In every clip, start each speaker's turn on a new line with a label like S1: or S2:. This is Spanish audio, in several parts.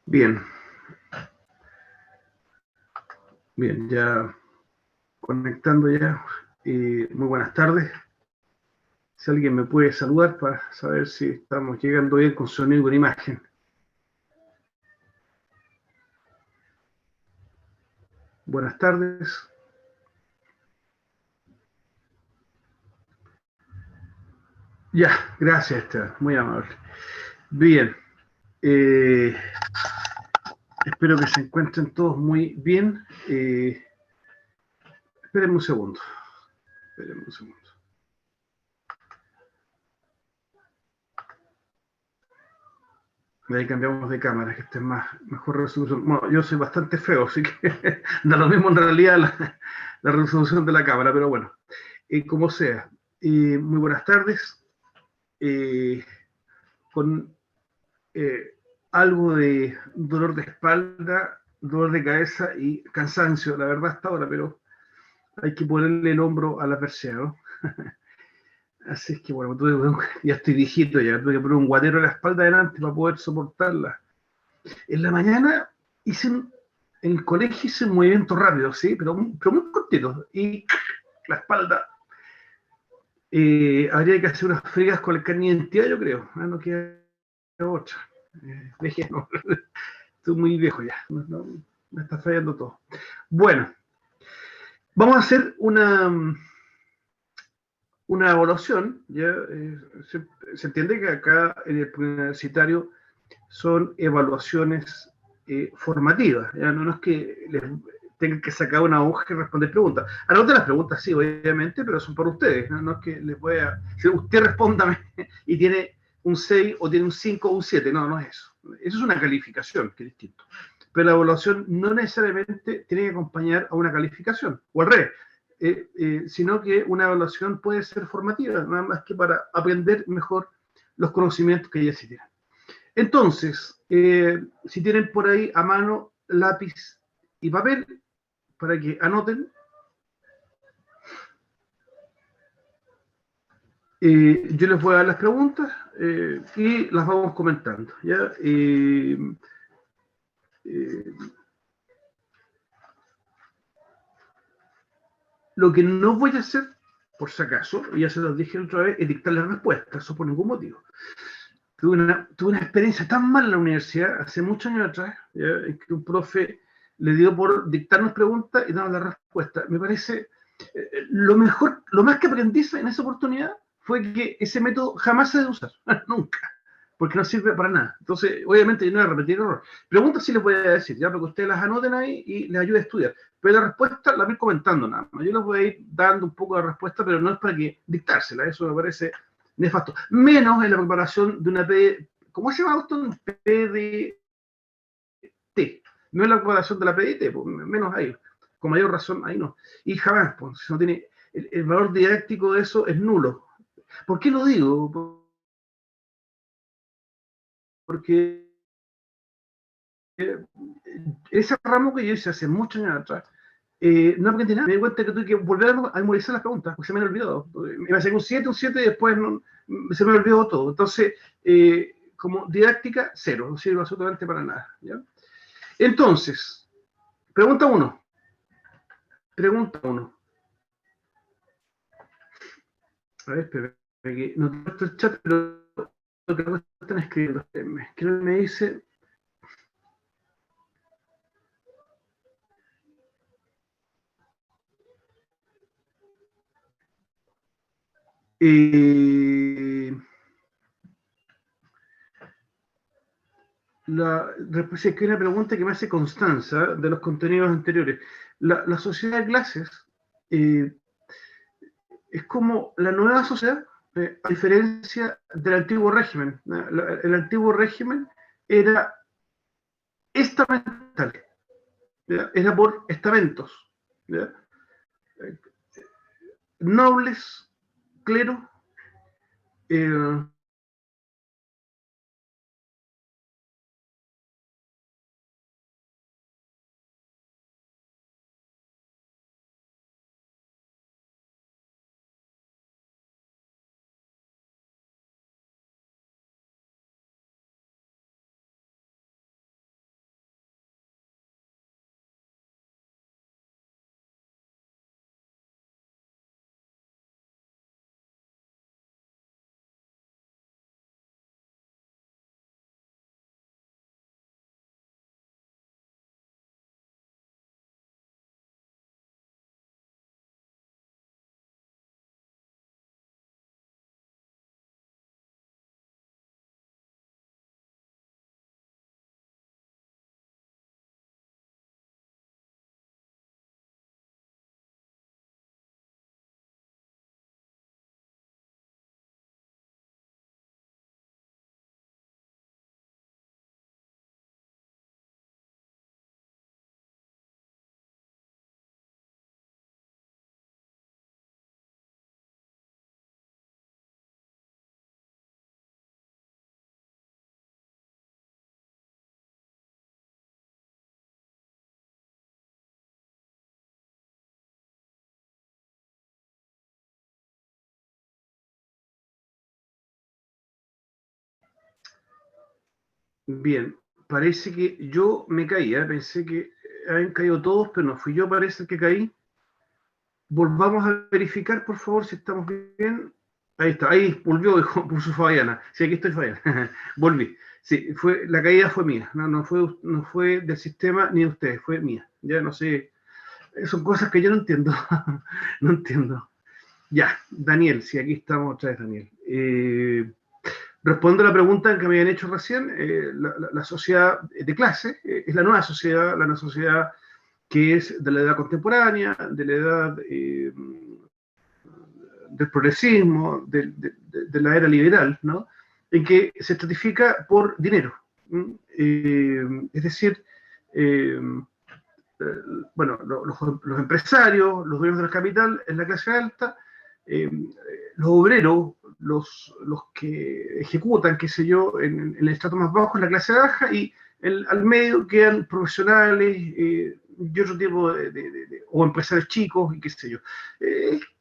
S1: Bien, bien, ya conectando ya. Muy buenas tardes. Si alguien me puede saludar para saber si estamos llegando bien con sonido y con imagen. Buenas tardes. Ya, gracias, Esteban. Muy amable. Bien, eh, espero que se encuentren todos muy bien. Espérenme un segundo. Espérenme un segundo. Ahí cambiamos de cámara, que esté mejor resolución. Bueno, yo soy bastante feo, así que da lo mismo en realidad la resolución de la cámara, pero bueno, como sea. Muy buenas tardes. Eh, con eh, algo de dolor de espalda, dolor de cabeza y cansancio, la verdad, hasta ahora, pero hay que ponerle el hombro a la persiana, ¿no? Así es que bueno, ya estoy viejito, ya tuve que poner un guatero a la espalda adelante para poder soportarla. En la mañana hice en el colegio hice un movimiento rápido, sí, pero muy cortito. Y la espalda, habría que hacer unas fregas con el carnet de identidad, yo creo. No queda otra. Dejé, no. Estoy muy viejo ya. Me está fallando todo. Bueno, vamos a hacer una evaluación. ¿Ya? Se entiende que acá en el universitario son evaluaciones formativas. ¿Ya? No es que les tengan que sacar una hoja y responder preguntas. Anoten las preguntas, sí, obviamente, pero son para ustedes. No es que les voy a. Si usted respóndame y tiene un 6 o tiene un 5 o un 7, no es eso. Eso es una calificación, que es distinto. Pero la evaluación no necesariamente tiene que acompañar a una calificación, o al revés. Sino que una evaluación puede ser formativa, nada más que para aprender mejor los conocimientos que ya se tienen. Entonces, si tienen por ahí a mano lápiz y papel, para que anoten, yo les voy a dar las preguntas y las vamos comentando. ¿Ya? Eh, lo que no voy a hacer, por si acaso, y ya se los dije otra vez, es dictarles respuestas, eso por ningún motivo. Tuve una experiencia tan mala en la universidad, hace muchos años atrás, ¿ya? En que un profe le dio por dictarnos preguntas y darnos la respuesta. Me parece, lo mejor, lo más que aprendí en esa oportunidad fue que ese método jamás se debe usar, nunca, porque no sirve para nada. Entonces, obviamente, yo no voy a repetir el error. Preguntas sí les voy a decir, ya, para que ustedes las anoten ahí y les ayude a estudiar. Pero la respuesta la voy comentando nada más. Yo les voy a ir dando un poco de respuesta, pero no es para que dictársela. Eso me parece nefasto. Menos en la preparación de una P. ¿Cómo se llama esto? PDT. No es la preparación de la PDT, pues, menos ahí. Con mayor razón, ahí no. Y jamás, pues, no tiene, el valor didáctico de eso es nulo. ¿Por qué lo digo? Porque ese ramo que yo hice hace muchos años atrás, no aprendí nada. Me di cuenta que tuve que volver a memorizar las preguntas, porque se me han olvidado. Me hacía un 7 y después no, se me olvidó todo. Entonces, como didáctica, cero, no sirve absolutamente para nada. ¿Ya? Entonces, pregunta uno. Pregunta uno. A ver, espera, que no tengo el chat, pero lo que están escribiendo. Creo que me dice. Eh, Después es que hay una pregunta que me hace Constanza de los contenidos anteriores. La sociedad de clases eh, es como la nueva sociedad, a diferencia del antiguo régimen. El antiguo régimen era estamental, ¿ya? Era por estamentos, ¿ya? Nobles, clero, eh, Bien, parece que yo me caí, ¿eh? Pensé que habían caído todos, pero no fui yo, parece que caí. Volvamos a verificar, por favor, si estamos bien. Ahí está, ahí volvió, dijo, puso Fabiana. Sí, aquí estoy, Fabiana. Volví. Sí, la caída fue mía, no fue del sistema ni de ustedes, fue mía. Ya no sé, son cosas que yo no entiendo. No entiendo. Ya, Daniel, sí, aquí estamos otra vez, Daniel. Respondo a la pregunta que me habían hecho recién, la sociedad de clase es la nueva sociedad que es de la edad contemporánea, de la edad del progresismo, de la era liberal, ¿no? En que se estratifica por dinero. Es decir, eh, bueno, los empresarios, los dueños de la capital en la clase alta, eh, los obreros, los que ejecutan, qué sé yo, en el estrato más bajo, en la clase baja, y al medio quedan profesionales y otro tipo o empresarios chicos, y qué sé yo.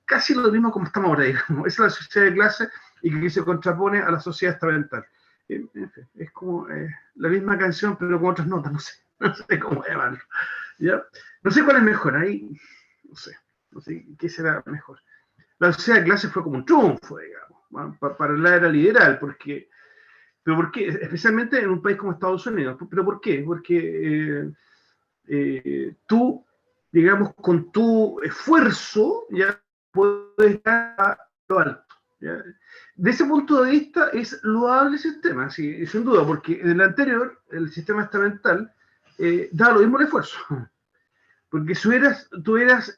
S1: Casi lo mismo como estamos ahora, digamos. Esa es la sociedad de clase y que se contrapone a la sociedad estamental. Es como la misma canción, pero con otras notas, no sé cómo llamarlo. ¿Ya? No sé cuál es mejor, ahí no sé qué será mejor. La sociedad de clase fue como un triunfo, digamos, ¿no? Para la era liberal, pero ¿por qué? Especialmente en un país como Estados Unidos. ¿Pero por qué? Porque tú, digamos, con tu esfuerzo, ya puedes llegar a lo alto. ¿Ya? De ese punto de vista es loable el sistema, sí, sin duda, porque en el anterior, el sistema estamental, daba lo mismo el esfuerzo. Porque si tú eras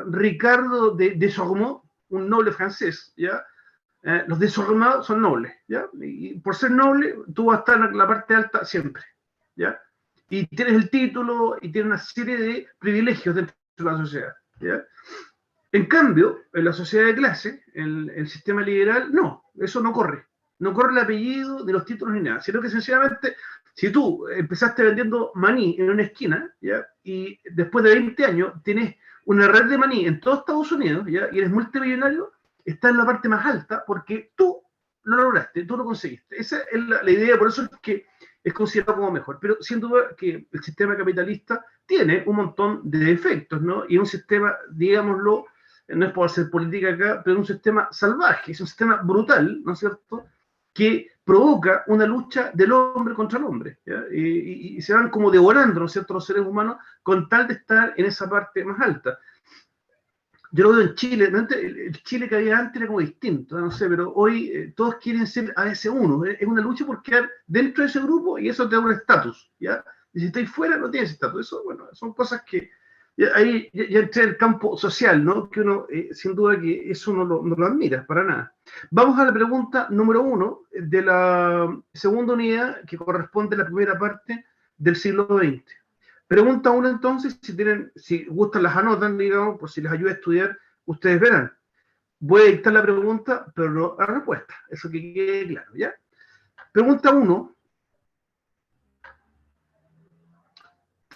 S1: Ricardo de Sormont, un noble francés, ¿ya? Los desordenados son nobles, ¿ya? Y por ser noble, tú vas a estar en la parte alta siempre, ¿ya? Y tienes el título y tienes una serie de privilegios dentro de la sociedad, ¿ya? En cambio, en la sociedad de clase, en el sistema liberal, no, eso no corre. No corre el apellido de los títulos ni nada, sino que sencillamente, si tú empezaste vendiendo maní en una esquina, ¿ya? Y después de 20 años tienes una red de maní en todo Estados Unidos, ¿ya? Y eres multimillonario, estás en la parte más alta porque tú lo lograste, tú lo conseguiste. Esa es la idea, por eso es que es considerado como mejor. Pero sin duda que el sistema capitalista tiene un montón de defectos, ¿no? Y un sistema, digámoslo, no es por hacer política acá, pero es un sistema salvaje, es un sistema brutal, ¿no es cierto?, que provoca una lucha del hombre contra el hombre, ¿ya? Y se van como devorando, ¿no es cierto?, los seres humanos con tal de estar en esa parte más alta. Yo lo veo en Chile, el Chile que había antes era como distinto, no sé, pero hoy todos quieren ser AS1, es una lucha por quedar dentro de ese grupo y eso te da un estatus, ¿ya? Y si estáis fuera no tienes estatus, eso, bueno, son cosas que ahí ya entré en el campo social, ¿no? Que uno, sin duda que eso no lo admira, para nada. Vamos a la pregunta número 1 de la segunda unidad, que corresponde a la primera parte del siglo XX. Pregunta 1 entonces, si gustan las anotan, digamos, por si les ayuda a estudiar, ustedes verán. Voy a dictar la pregunta, pero no la respuesta, eso que quede claro, ¿ya? Pregunta 1.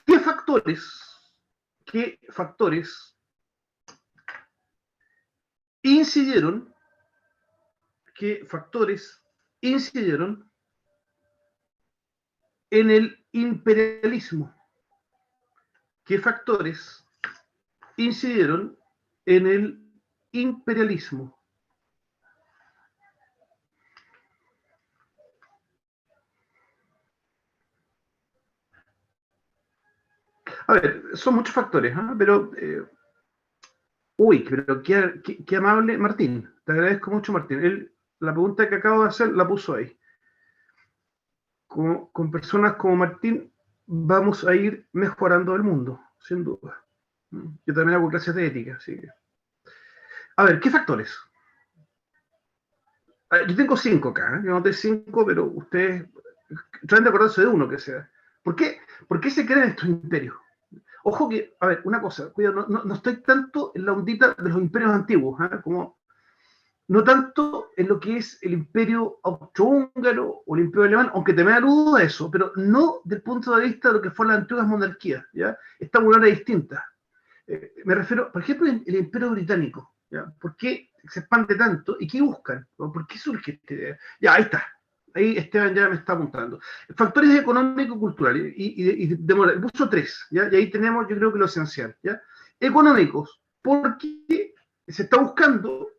S1: ¿Qué factores incidieron, qué factores incidieron en el imperialismo? ¿Qué factores incidieron en el imperialismo? A ver, son muchos factores, ¿eh? Pero pero qué amable Martín. Te agradezco mucho, Martín. La pregunta que acabo de hacer la puso ahí. Con personas como Martín vamos a ir mejorando el mundo, sin duda. Yo también hago clases de ética, así que. A ver, ¿qué factores? Yo tengo 5 acá, ¿eh? Yo noté 5, pero ustedes traten de acordarse de uno que sea. ¿Por qué, ¿Por qué se crean estos imperios? Ojo que, a ver, una cosa, cuidado, no estoy tanto en la ondita de los imperios antiguos, ¿eh? Como no tanto en lo que es el imperio austrohúngaro o el imperio alemán, aunque también aludo a eso, pero no del punto de vista de lo que fueron las antiguas monarquías, ¿ya? Estamos en una área distinta. Me refiero, por ejemplo, el imperio británico, ¿ya? ¿Por qué se expande tanto y qué buscan? ¿Por qué surge esta idea? Ya, ahí está. ahí Esteban ya me está apuntando. Factores económico-culturales, puso tres, ¿ya? Y ahí tenemos, yo creo que lo esencial, ¿ya? Económicos, porque se está buscando,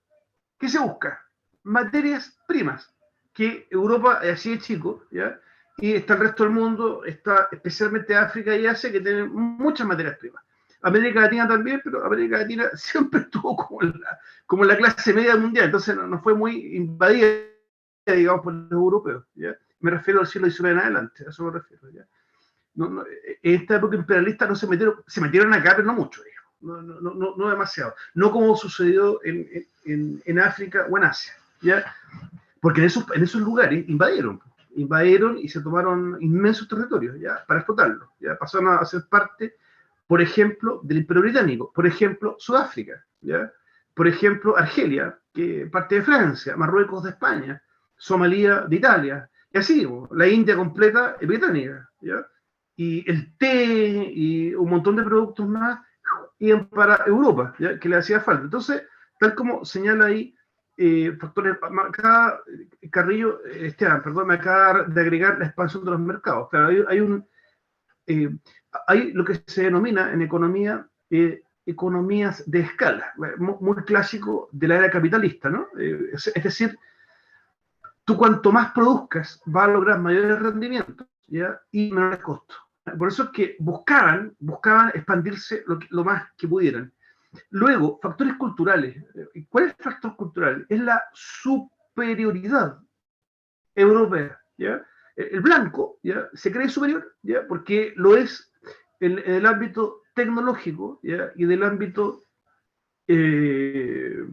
S1: ¿qué se busca? Materias primas, que Europa es así de chico, ¿ya? Y está el resto del mundo, está especialmente África y Asia, que tienen muchas materias primas. América Latina también, pero América Latina siempre estuvo como en la clase media mundial, entonces no fue muy invadida, digamos, por los europeos, ¿ya? Me refiero al siglo XIX en adelante, a eso me refiero, ¿ya? En esta época imperialista se metieron acá, pero no mucho, no demasiado, no como sucedió en África o en Asia, ¿ya? Porque en esos lugares invadieron y se tomaron inmensos territorios, ¿ya? Para explotarlos, ¿ya? Pasaron a ser parte, por ejemplo, del Imperio Británico, por ejemplo, Sudáfrica, ¿ya? Por ejemplo, Argelia, que parte de Francia, Marruecos de España, Somalia de Italia, y así, la India completa es británica, ¿ya? Y el té y un montón de productos más iban para Europa, ¿ya? Que le hacía falta. Entonces, tal como señala ahí, factores, acá Carrillo, Esteban, perdón, me acaba de agregar la expansión de los mercados. Claro, hay lo que se denomina en economía economías de escala, muy clásico de la era capitalista, ¿no? Es decir, tú cuanto más produzcas vas a lograr mayores rendimientos, ¿ya? Y menores costos. Por eso es que buscaban expandirse lo más que pudieran. Luego, factores culturales. ¿Cuál es el factor cultural? Es la superioridad europea, ¿ya? El blanco, ¿ya? Se cree superior, ¿ya? Porque lo es en el ámbito tecnológico, ¿ya? Y del ámbito eh,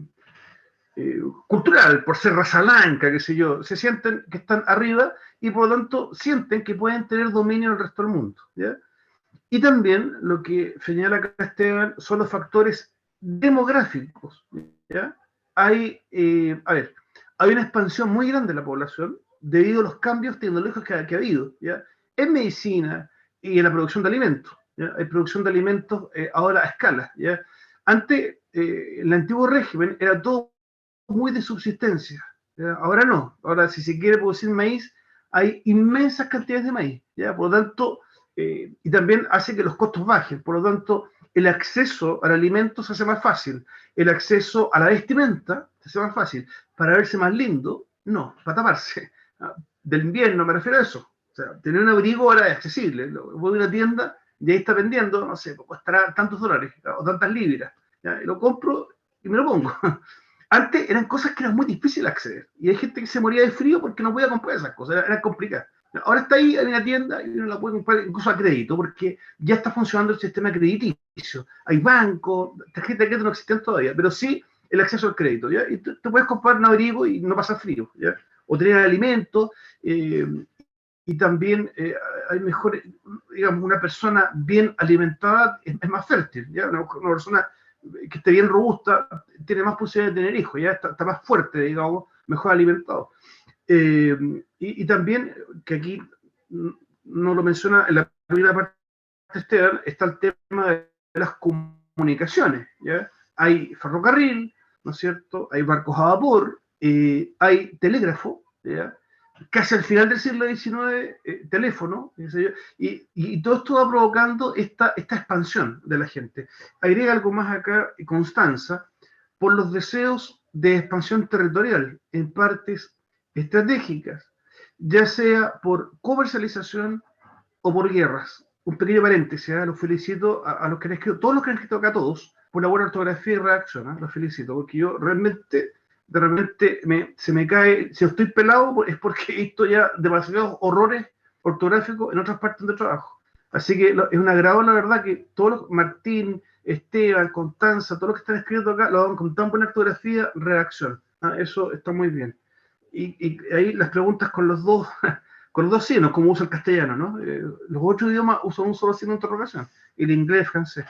S1: cultural, por ser raza blanca, qué sé yo, se sienten que están arriba y por lo tanto sienten que pueden tener dominio en el resto del mundo, ¿ya? Y también lo que señala acá Esteban son los factores demográficos, ¿ya? Hay una expansión muy grande de la población debido a los cambios tecnológicos que ha habido, ¿ya? En medicina y en la producción de alimentos, ¿ya? Hay producción de alimentos ahora a escala, ¿ya? Antes, el antiguo régimen era todo muy de subsistencia, ¿ya? Ahora no, ahora si se quiere producir maíz, hay inmensas cantidades de maíz, ¿ya? Por lo tanto, y también hace que los costos bajen, por lo tanto, el acceso al alimento se hace más fácil, el acceso a la vestimenta se hace más fácil, para verse más lindo, no, para taparse. Del invierno me refiero a eso, o sea, tener un abrigo ahora es accesible, voy a una tienda y ahí está vendiendo, no sé, costará tantos dólares o tantas libras, ¿ya? Y lo compro y me lo pongo. Antes eran cosas que eran muy difíciles de acceder y hay gente que se moría de frío porque no podía comprar esas cosas, eran complicadas. Ahora está ahí en la tienda y uno la puede comprar incluso a crédito porque ya está funcionando el sistema crediticio. Hay bancos, tarjetas de crédito no existen todavía, pero sí el acceso al crédito, ¿ya? Y te puedes comprar un abrigo y no pasa frío, ¿ya? O tener alimentos, y también hay mejor, digamos, una persona bien alimentada es más fértil, ¿ya? Una persona que esté bien robusta tiene más posibilidades de tener hijos, ya está más fuerte, digamos, mejor alimentado. Y también, que aquí no lo menciona en la primera parte de Esteban, está el tema de las comunicaciones, ¿ya? Hay ferrocarril, ¿no es cierto? Hay barcos a vapor, hay telégrafo, ¿ya? Casi al final del siglo XIX, teléfono, y todo esto va provocando esta expansión de la gente. Agrega algo más acá, Constanza, por los deseos de expansión territorial en partes estratégicas, ya sea por comercialización o por guerras. Un pequeño paréntesis, los felicito a los que han escrito, todos los que han escrito acá, todos, por la buena ortografía y redacción, los felicito, porque yo realmente, de repente, se me cae, si estoy pelado es porque he visto ya demasiados horrores ortográficos en otras partes de trabajo. Así que es un agrado, la verdad, que todos los, Martín, Esteban, Constanza, todos los que están escritos acá, lo hagan con tan buena ortografía, redacción. Eso está muy bien. Y ahí las preguntas con los dos, con los dos signos, como usa el castellano, ¿no? Los otros idiomas usan un solo signo de interrogación, el inglés, el francés.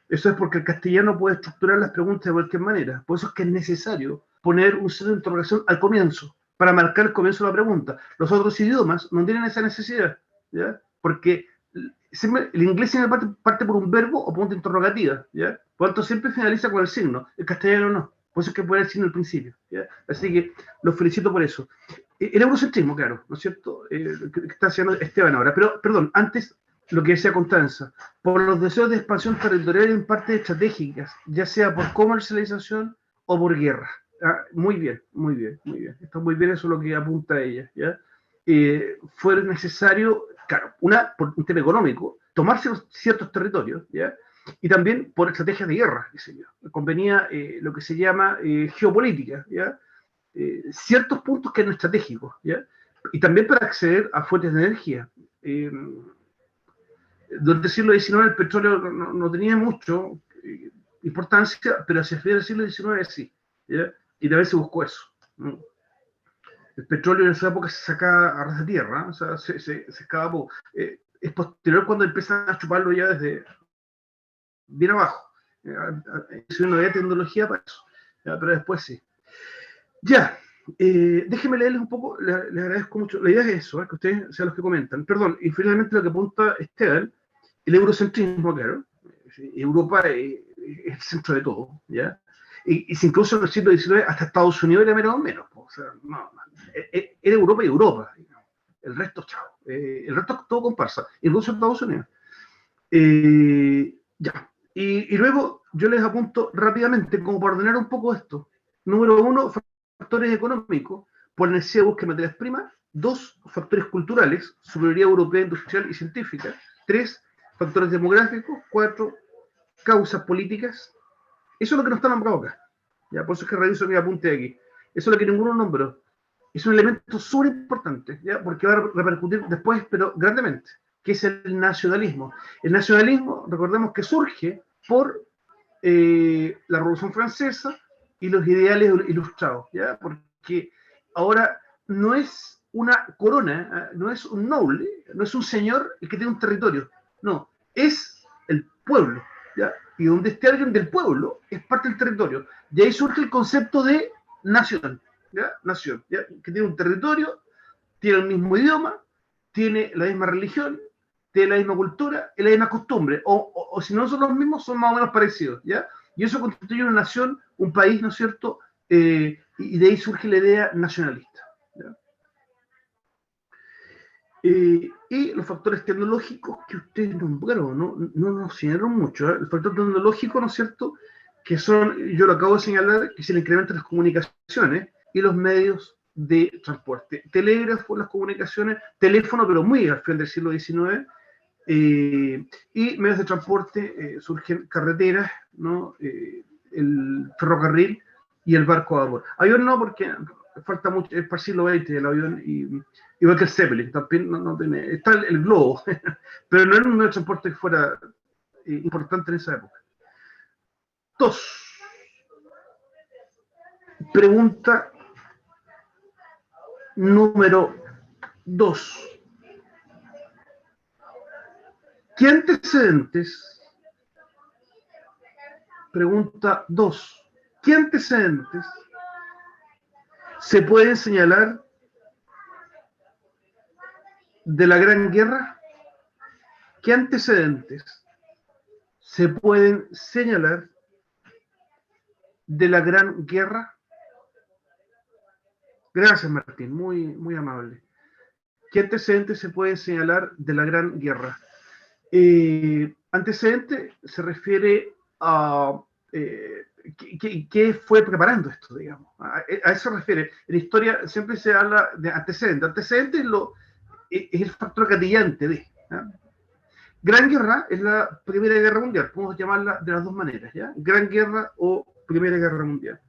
S1: Eso es porque el castellano puede estructurar las preguntas de cualquier manera. Por eso es que es necesario poner un signo de interrogación al comienzo, para marcar el comienzo de la pregunta. Los otros idiomas no tienen esa necesidad, ¿ya? Porque el inglés siempre parte por un verbo o punto interrogativa, ¿ya? Por lo tanto, siempre finaliza con el signo. El castellano no. Por eso es que puede el signo al principio, ¿ya? Así que los felicito por eso. El eurocentrismo, claro, ¿no es cierto? Que está haciendo Esteban ahora. Pero, perdón, antes lo que decía Constanza, por los deseos de expansión territorial en partes estratégicas, ya sea por comercialización o por guerra. Ah, muy bien, muy bien, muy bien. Está muy bien eso lo que apunta ella, ¿ya? Fue necesario, claro, por un tema económico, tomarse ciertos territorios, ¿ya? Y también por estrategias de guerra, qué sé yo. Convenía lo que se llama geopolítica, ¿ya? Ciertos puntos que eran estratégicos, ¿ya? Y también para acceder a fuentes de energía. Durante el siglo XIX el petróleo no tenía mucho importancia, pero hacia el final del siglo XIX sí, ¿ya? Y también se buscó eso, ¿no? El petróleo en esa época se sacaba a ras de tierra, o sea, se excavaba. Es posterior cuando empiezan a chuparlo ya desde bien abajo. No había tecnología para eso, ¿ya? Pero después sí. Ya, déjenme leerles un poco, les agradezco mucho. La idea es eso, que ustedes sean los que comentan. Perdón, y finalmente lo que apunta Esteban, el eurocentrismo, claro. Europa es el centro de todo, ¿ya? Y se incluso en el siglo XIX hasta Estados Unidos era menos o menos. O sea, no, era Europa y Europa. Digamos. El resto, chao. El resto todo comparsa, incluso Estados Unidos. Ya. Y luego yo les apunto rápidamente, como para ordenar un poco esto. Número uno, factores económicos, por necesidad de búsqueda de materias primas. Dos, factores culturales, superioridad europea, industrial y científica. Tres, factores demográficos. Cuatro, causas políticas. Eso es lo que no está nombrado acá. Ya, por eso es que reviso mi apunte aquí. Eso es lo que ninguno nombró. Es un elemento súper importante, ¿ya? Porque va a repercutir después, pero grandemente, que es el nacionalismo. El nacionalismo, recordemos que surge por la Revolución Francesa y los ideales ilustrados, ¿ya? Porque ahora no es una corona, no es un noble, no es un señor el que tiene un territorio, no, es el pueblo, ¿ya? Y donde esté alguien del pueblo es parte del territorio. Y ahí surge el concepto de nación, ¿ya? Nación, ¿ya? Que tiene un territorio, tiene el mismo idioma, tiene la misma religión, tiene la misma cultura y la misma costumbre, o si no son los mismos, son más o menos parecidos, ¿ya? Y eso constituye una nación, un país, ¿no es cierto? Y de ahí surge la idea nacionalista, ¿ya? Y los factores tecnológicos que ustedes nombraron, no nos señalaron mucho, ¿eh? El factor tecnológico, ¿no es cierto? Que son, yo lo acabo de señalar, que es el incremento de las comunicaciones y los medios de transporte. Telégrafo, las comunicaciones, teléfono, pero muy al final del siglo XIX, y medios de transporte, surgen carreteras, ¿no? El ferrocarril y el barco a vapor. Avión no, porque falta mucho, es para el siglo XX el avión, igual que el Zeppelin, también no tiene, está el globo, pero no era un medio de transporte que fuera importante en esa época. Dos. Pregunta número 2. ¿Qué antecedentes? Pregunta 2. ¿Qué antecedentes se pueden señalar de la Gran Guerra? ¿Qué antecedentes se pueden señalar de la Gran Guerra? Gracias, Martín, muy, muy amable. ¿Qué antecedentes se pueden señalar de la Gran Guerra? Antecedente se refiere a qué fue preparando esto, digamos. A eso se refiere. En historia siempre se habla de antecedentes. Antecedentes es el factor gatillante de. ¿Ya? Gran Guerra es la Primera Guerra Mundial. Podemos llamarla de las dos maneras, ¿ya? Gran Guerra o Primera Guerra Mundial.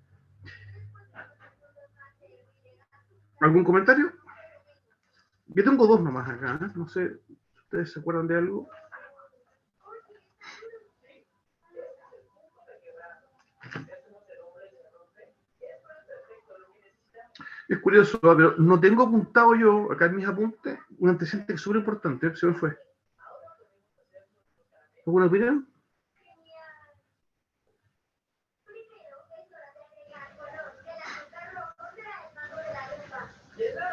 S1: ¿Algún comentario? Yo tengo dos nomás acá, ¿eh? No sé si ustedes se acuerdan de algo. Es curioso, pero no tengo apuntado yo acá en mis apuntes un antecedente súper importante. Se me fue. ¿Alguna opinión?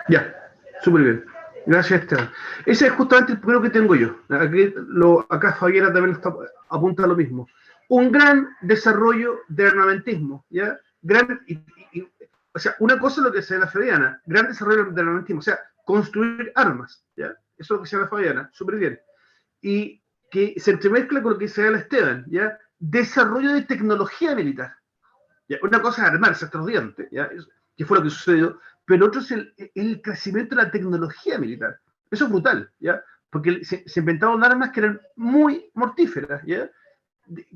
S1: Ya, súper bien. Gracias, Esteban. Ese es justamente el primero que tengo yo. Acá Fabiana también apunta a lo mismo. Un gran desarrollo del armamentismo, ¿ya? o sea, una cosa es lo que se da la Fabiana, gran desarrollo del armamentismo, o sea, construir armas, ¿ya? Eso es lo que se da la Fabiana, súper bien. Y que se entremezcla con lo que se da la Esteban, ¿ya? Desarrollo de tecnología militar. ¿Ya? Una cosa es armarse hasta los dientes, ¿ya? Que fue lo que sucedió, pero otro es el crecimiento de la tecnología militar. Eso es brutal, ¿ya? Porque se inventaron armas que eran muy mortíferas, ¿ya? De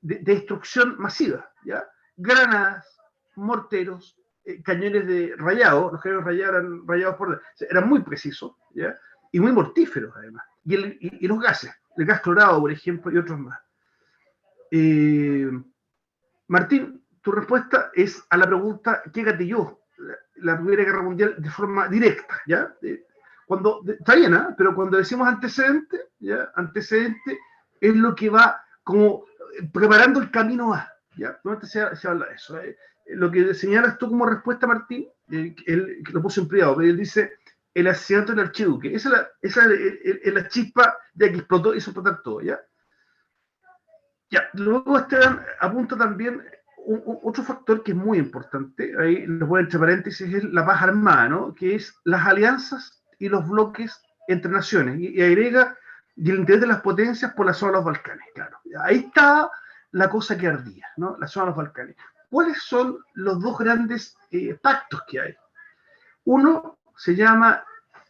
S1: destrucción masiva, ¿ya? Granadas, morteros, cañones de rayado, los cañones rayados eran rayados por... O sea, eran muy precisos, ¿ya? Y muy mortíferos, además. Y los gases, el gas clorado, por ejemplo, y otros más. Martín, tu respuesta es a la pregunta ¿qué gatilló la Primera Guerra Mundial de forma directa? ¿Ya? Está bien, ¿eh? Pero cuando decimos antecedente, ¿ya? Antecedente es lo que va como preparando el camino a, ¿ya? Normalmente se habla de eso. Lo que señalas tú como respuesta, Martín, él lo puso en privado, pero él dice el asesinato del archiduque. Esa es la chispa de que explotó y hizo explotar todo, ¿ya? Ya, luego Esteban apunta también otro factor que es muy importante, ahí lo pone entre paréntesis, es la paz armada, ¿no? Que es las alianzas y los bloques entre naciones, y agrega y el interés de las potencias por la zona de los Balcanes, claro. Ahí está la cosa que ardía, ¿no? La zona de los Balcanes. ¿Cuáles son los dos grandes pactos que hay? Uno se llama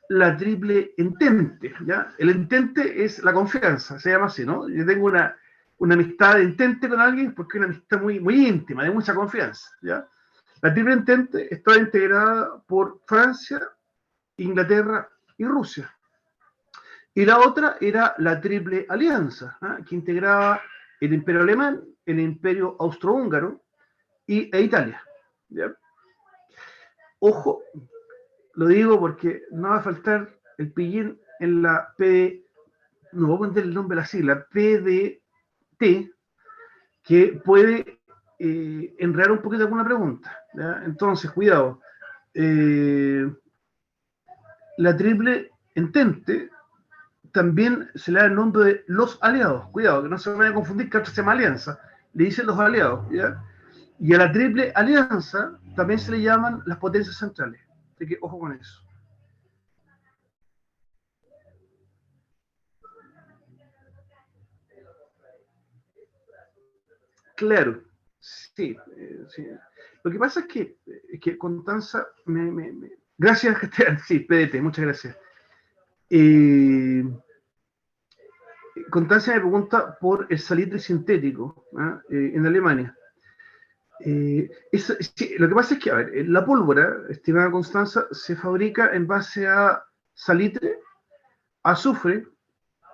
S1: la triple entente, ¿ya? El entente es la confianza, se llama así, ¿no? Yo tengo una amistad de entente con alguien porque es una amistad muy, muy íntima, de mucha confianza, ¿ya? La triple entente está integrada por Francia, Inglaterra y Rusia. Y la otra era la triple alianza, ¿eh? Que integraba el imperio alemán, el imperio austrohúngaro e Italia, ¿ya? Ojo, lo digo porque no va a faltar el pillín en la P, no voy a poner el nombre de la sigla, PDT, que puede enredar un poquito alguna pregunta, ¿ya? Entonces, cuidado. La triple entente también se le da el nombre de los aliados. Cuidado, que no se vayan a confundir que otra se llama alianza. Le dicen los aliados, ¿ya? Y a la triple alianza también se le llaman las potencias centrales. Así que ojo con eso. Claro, sí, sí. Lo que pasa es que Constanza gracias, sí, PDT, muchas gracias. Constancia me pregunta por el salitre sintético, ¿eh? En Alemania. Sí, lo que pasa es que, a ver, la pólvora, estimada Constanza, se fabrica en base a salitre, azufre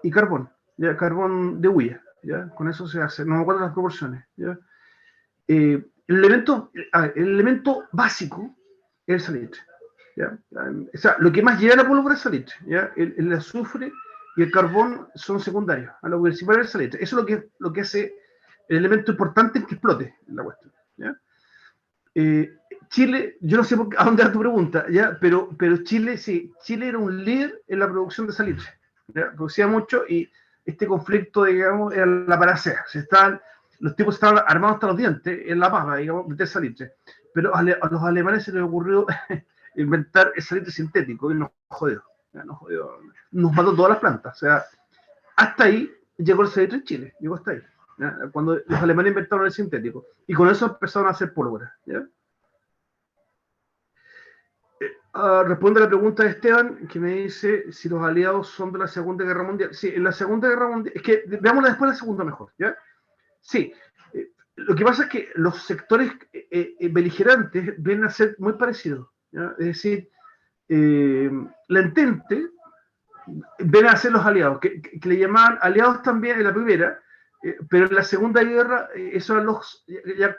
S1: y carbón, ¿ya? Carbón de hulla, ¿ya? Con eso se hace, no me acuerdo las proporciones, ¿ya? El elemento básico es el salitre, ¿ya? O sea, lo que más lleva la pólvora es salitre, ¿ya? El azufre y el carbón son secundarios, a lo principal es el salitre. Eso es lo que hace el elemento importante en que explote la cuestión, ¿ya? Chile, yo no sé a dónde va tu pregunta, ¿ya? Pero Chile, sí, Chile era un líder en la producción de salitre, ¿ya? Producía mucho y este conflicto, digamos, era la panacea. Los tipos estaban armados hasta los dientes en la pava, digamos, de salitre. Pero a los alemanes se les ocurrió inventar el salitre sintético y nos jodió, ¿ya? Nos mató todas las plantas. O sea, hasta ahí llegó el salitre en Chile, llegó hasta ahí, ¿ya? Cuando los alemanes inventaron el sintético. Y con eso empezaron a hacer pólvora, ¿ya? Responde a la pregunta de Esteban, que me dice si los aliados son de la Segunda Guerra Mundial. Sí, en la Segunda Guerra Mundial, es que veámosla después de la Segunda mejor, ¿ya? Sí, lo que pasa es que los sectores beligerantes vienen a ser muy parecidos, ¿ya? Es decir, la Entente viene a ser los aliados, que le llamaban aliados también en la primera, pero en la Segunda Guerra, eso eran ya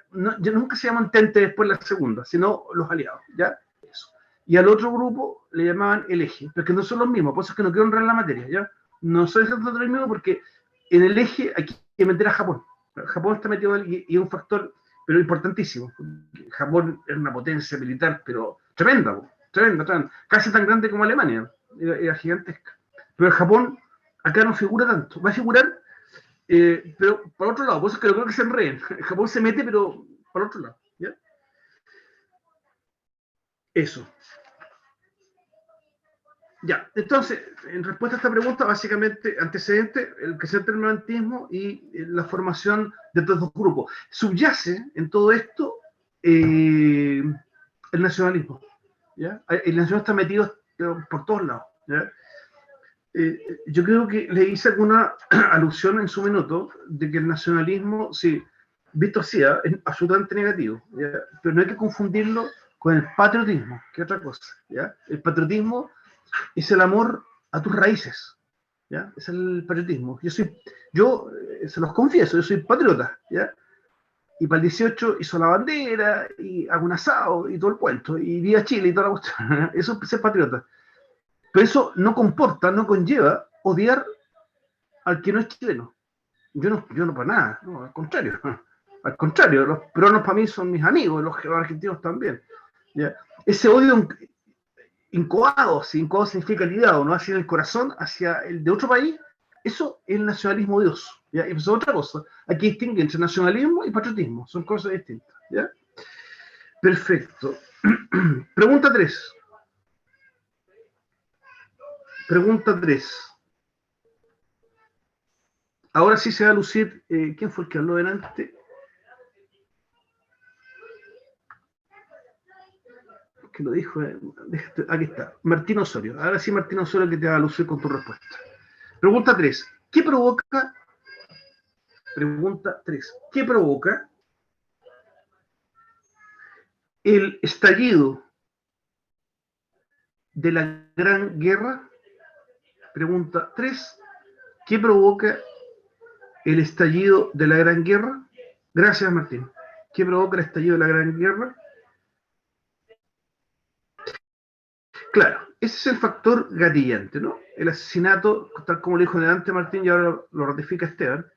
S1: nunca se llaman Entente después de la Segunda, sino los aliados, ¿ya? Y al otro grupo le llamaban el eje, pero que no son los mismos, por eso es que no quiero enredar la materia, ¿ya? No son exactamente los mismos porque en el eje hay que meter a Japón. Japón está metido y es un factor, pero importantísimo. Japón es una potencia militar, pero tremenda, tremenda, casi tan grande como Alemania, era gigantesca. Pero Japón acá no figura tanto, va a figurar, pero por otro lado, por eso es que no creo que se enreden. Japón se mete, pero por otro lado, ¿ya? Eso. Ya, entonces, en respuesta a esta pregunta, básicamente, antecedente, el crecimiento del neonatismo y la formación de estos dos grupos. Subyace en todo esto el nacionalismo. ¿Ya? El nacionalismo está metido por todos lados. ¿Ya? Yo creo que le hice alguna alusión en su minuto de que el nacionalismo, sí, visto así, es absolutamente negativo, ¿ya? Pero no hay que confundirlo con el patriotismo, que es otra cosa. ¿Ya? El patriotismo es el amor a tus raíces, ¿ya? Es el patriotismo. Yo se los confieso, yo soy patriota, ¿ya? Y para el 18 hizo la bandera, y hago un asado, y todo el cuento, y vi a Chile y toda la cuestión. Eso es ser patriota. Pero eso no comporta, no conlleva odiar al que no es chileno. Yo no para nada, no, al contrario. Al contrario, los peruanos para mí son mis amigos, los argentinos también. ¿Ya? Ese odio incoado, si incoado significa ligado, no hacia el corazón, hacia el de otro país, eso es el nacionalismo odioso. ¿Ya? Y eso es otra cosa. Hay que distinguir entre nacionalismo y patriotismo, son cosas distintas. ¿Ya? Perfecto. Pregunta 3. Pregunta 3. Ahora sí se va a lucir, ¿quién fue el que habló delante? Que lo dijo, aquí está, Martín Osorio. Ahora sí, Martín Osorio, que te va a lucir con tu respuesta. Pregunta 3. ¿Qué provoca? Pregunta 3. ¿Qué provoca el estallido de la Gran Guerra? Pregunta 3. ¿Qué provoca el estallido de la Gran Guerra? Gracias, Martín. ¿Qué provoca el estallido de la Gran Guerra? Claro, ese es el factor gatillante, ¿no? El asesinato, tal como lo dijo delante Martín y ahora lo ratifica Esteban,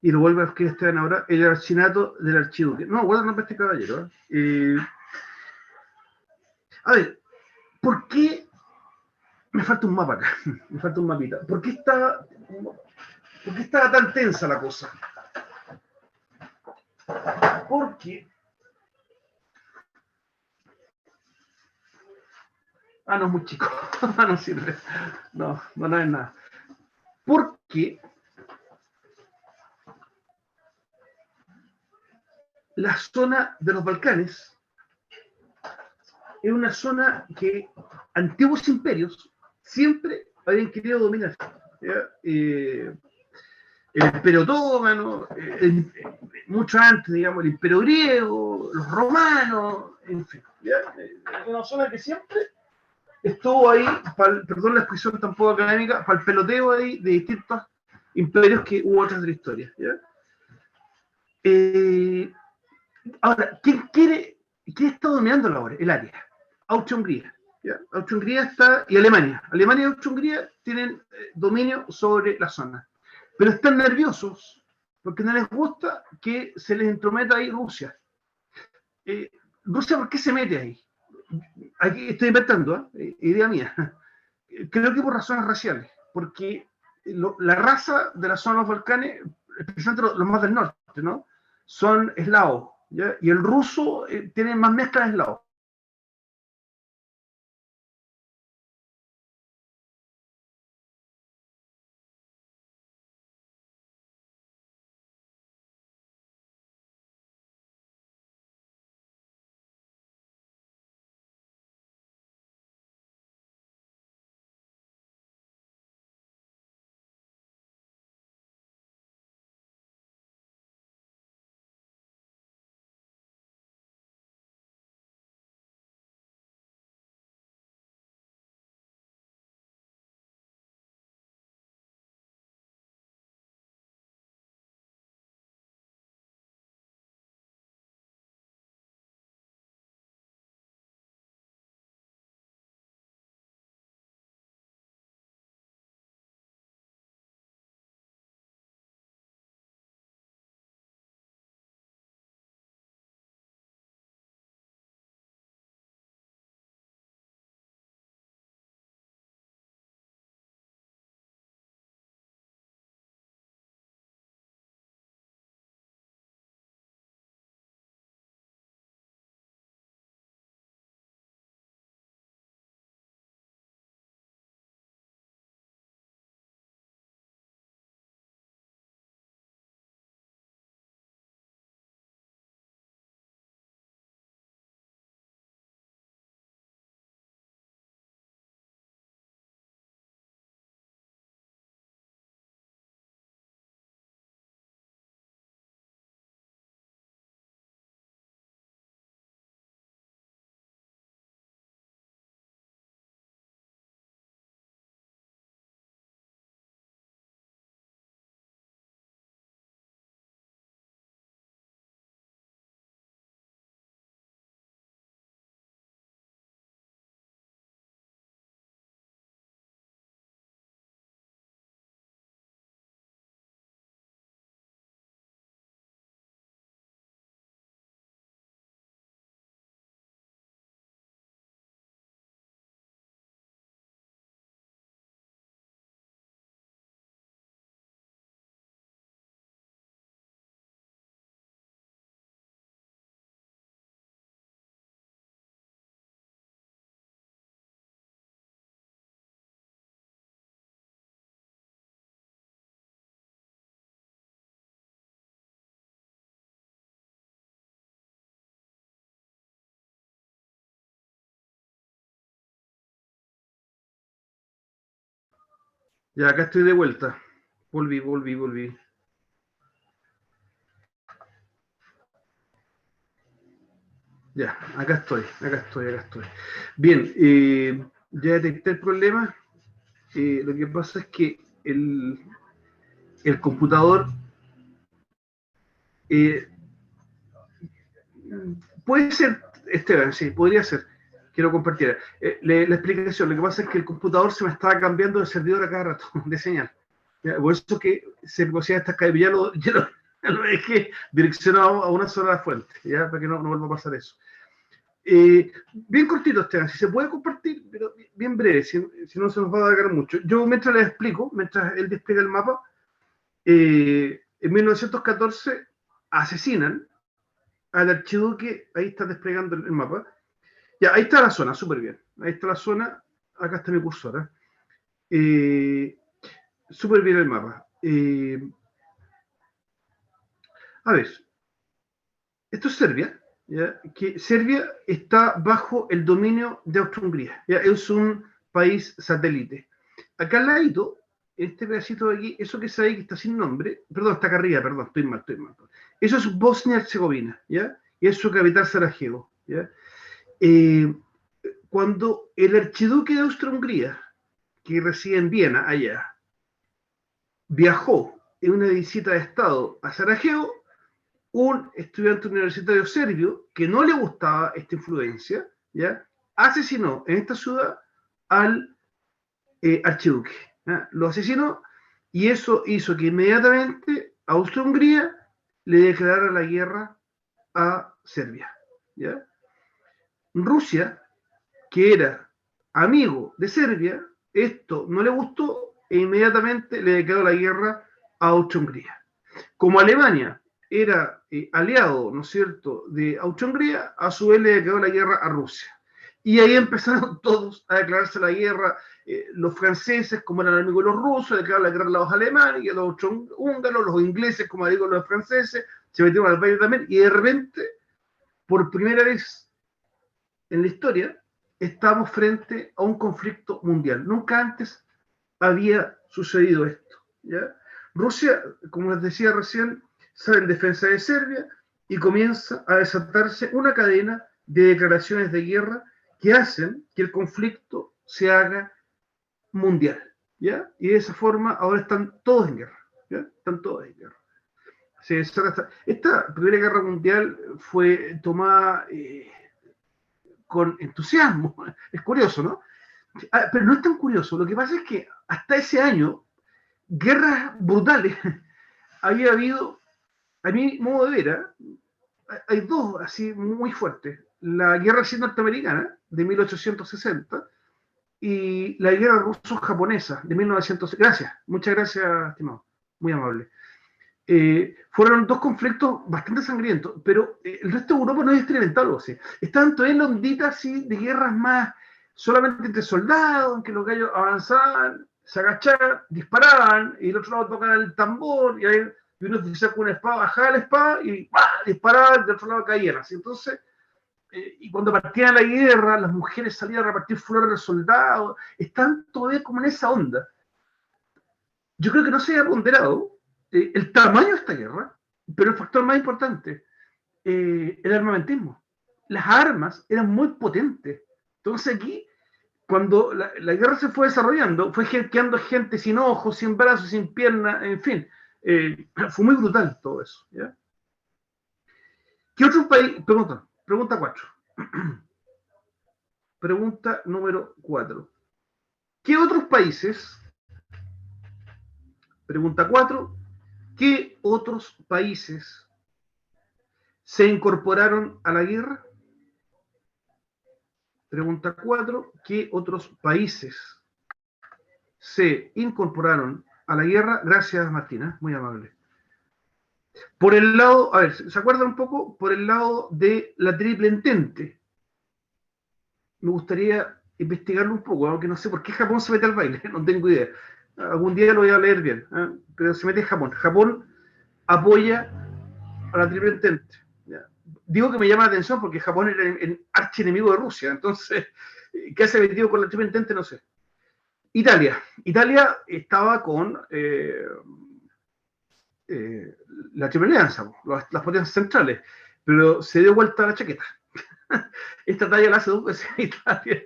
S1: y lo vuelve a escribir Esteban ahora, el asesinato del archiduque. No, guarda el nombre de este caballero. A ver, ¿por qué me falta un mapa acá? Me falta un mapita. ¿Por qué estaba tan tensa la cosa? Porque. Ah, no, es muy chico. No sirve. No es nada. Porque la zona de los Balcanes es una zona que antiguos imperios siempre habían querido dominar. El Imperio Otomano, mucho antes, digamos, el Imperio Griego, los romanos, en fin. ¿Ya? Una zona que siempre estuvo ahí, perdón la expresión tampoco académica, para el peloteo ahí de distintos imperios que hubo otras de la historia. ¿Ya? Eh, Ahora, ¿quién está dominando ahora el área? Austria-Hungría. Austria-Hungría está, y Alemania. Alemania y Austria-Hungría tienen dominio sobre la zona. Pero están nerviosos porque no les gusta que se les entrometa ahí Rusia. Rusia, ¿por qué se mete ahí? Aquí estoy inventando, idea mía. Creo que por razones raciales, porque la raza de la zona de los Balcanes, especialmente los más del norte, ¿no? Son eslavos, ¿ya? Y el ruso tiene más mezclas eslavos. Ya, acá estoy de vuelta. Volví. Ya, acá estoy. Bien, ya detecté el problema. Lo que pasa es que el computador eh, puede ser, Esteban, sí, podría ser. Quiero compartir. La explicación, lo que pasa es que el computador se me estaba cambiando de servidor a cada rato, de señal. ¿Ya? Por eso que se producían estas caídas. Ya lo dejé direccionado a una sola fuente, ¿ya? Para que no vuelva a pasar eso. Bien cortito, Esteban, si se puede compartir, pero bien breve, si no se nos va a alargar mucho. Yo mientras les explico, mientras él despliega el mapa, en 1914 asesinan al archiduque, ahí está desplegando el mapa. Ya, ahí está la zona, súper bien. Ahí está la zona, acá está mi cursor. Súper bien el mapa. A ver, esto es Serbia, ¿ya? Que Serbia está bajo el dominio de Austria-Hungría, ¿ya? Es un país satélite. Acá al ladito, este pedacito de aquí, eso que se ve que está sin nombre, perdón, está acá arriba, perdón, estoy mal. Eso es Bosnia-Herzegovina, ¿ya? Y es su capital Sarajevo, ¿ya? Eh, Cuando el archiduque de Austria-Hungría, que reside en Viena, allá, viajó en una visita de Estado a Sarajevo, un estudiante universitario serbio que no le gustaba esta influencia, ¿ya? Asesinó en esta ciudad al archiduque. ¿Ya? Lo asesinó y eso hizo que inmediatamente Austria-Hungría le declarara la guerra a Serbia. ¿Ya? Rusia, que era amigo de Serbia, esto no le gustó e inmediatamente le declaró la guerra a Austria-Hungría. Como Alemania era aliado, ¿no es cierto?, de Austria-Hungría, a su vez le declaró la guerra a Rusia. Y ahí empezaron todos a declararse la guerra. Los franceses, como eran amigos de los rusos, declararon la guerra a los alemanes, y a los húngaros, los ingleses, como digo, los franceses, se metieron al baile también, y de repente, por primera vez en la historia, estamos frente a un conflicto mundial. Nunca antes había sucedido esto, ¿ya? Rusia, como les decía recién, sale en defensa de Serbia y comienza a desatarse una cadena de declaraciones de guerra que hacen que el conflicto se haga mundial, ¿ya? Y de esa forma ahora están todos en guerra, ¿ya? Están todos en guerra. Esta Primera Guerra Mundial fue tomada con entusiasmo. Es curioso, ¿no? Pero no es tan curioso. Lo que pasa es que hasta ese año, guerras brutales había habido, a mi modo de ver, hay dos así muy fuertes. La guerra civil norteamericana de 1860 y la guerra ruso-japonesa de 1900. Gracias, muchas gracias, estimado, muy amable. Fueron dos conflictos bastante sangrientos, pero el resto de Europa no había experimentado algo así. Estaban todavía en la ondita así de guerras más solamente entre soldados, en que los gallos avanzaban, se agachaban, disparaban, y el otro lado tocaban el tambor, y uno oficial con una espada bajaba la espada y ¡bah! Disparaban, del otro lado caían. Así. Entonces, y cuando partían a la guerra, las mujeres salían a repartir flores a los soldados, están todavía como en esa onda. Yo creo que no se había ponderado el tamaño de esta guerra, pero el factor más importante, el armamentismo. Las armas eran muy potentes. Entonces aquí, cuando la guerra se fue desarrollando, fue quedando gente sin ojos, sin brazos, sin piernas, en fin. Fue muy brutal todo eso. ¿Ya? ¿Qué otros países? Pregunta 4. Pregunta número 4. ¿Qué otros países? Pregunta 4. ¿Qué otros países se incorporaron a la guerra? Pregunta 4. ¿Qué otros países se incorporaron a la guerra? Gracias, Martina, muy amable. Por el lado, a ver, ¿se acuerdan un poco? Por el lado de la Triple Entente. Me gustaría investigarlo un poco, aunque no sé por qué Japón se mete al baile, no tengo idea. Algún día lo voy a leer bien, pero se mete Japón. Japón apoya a la Triple Entente. ¿Ya? Digo que me llama la atención porque Japón era el archienemigo de Rusia, entonces, ¿qué se ha metido con la Triple Entente? No sé. Italia estaba con la Triple Alianza, las potencias centrales, pero se dio vuelta a la chaqueta. Esta talla la hace 2 veces Italia.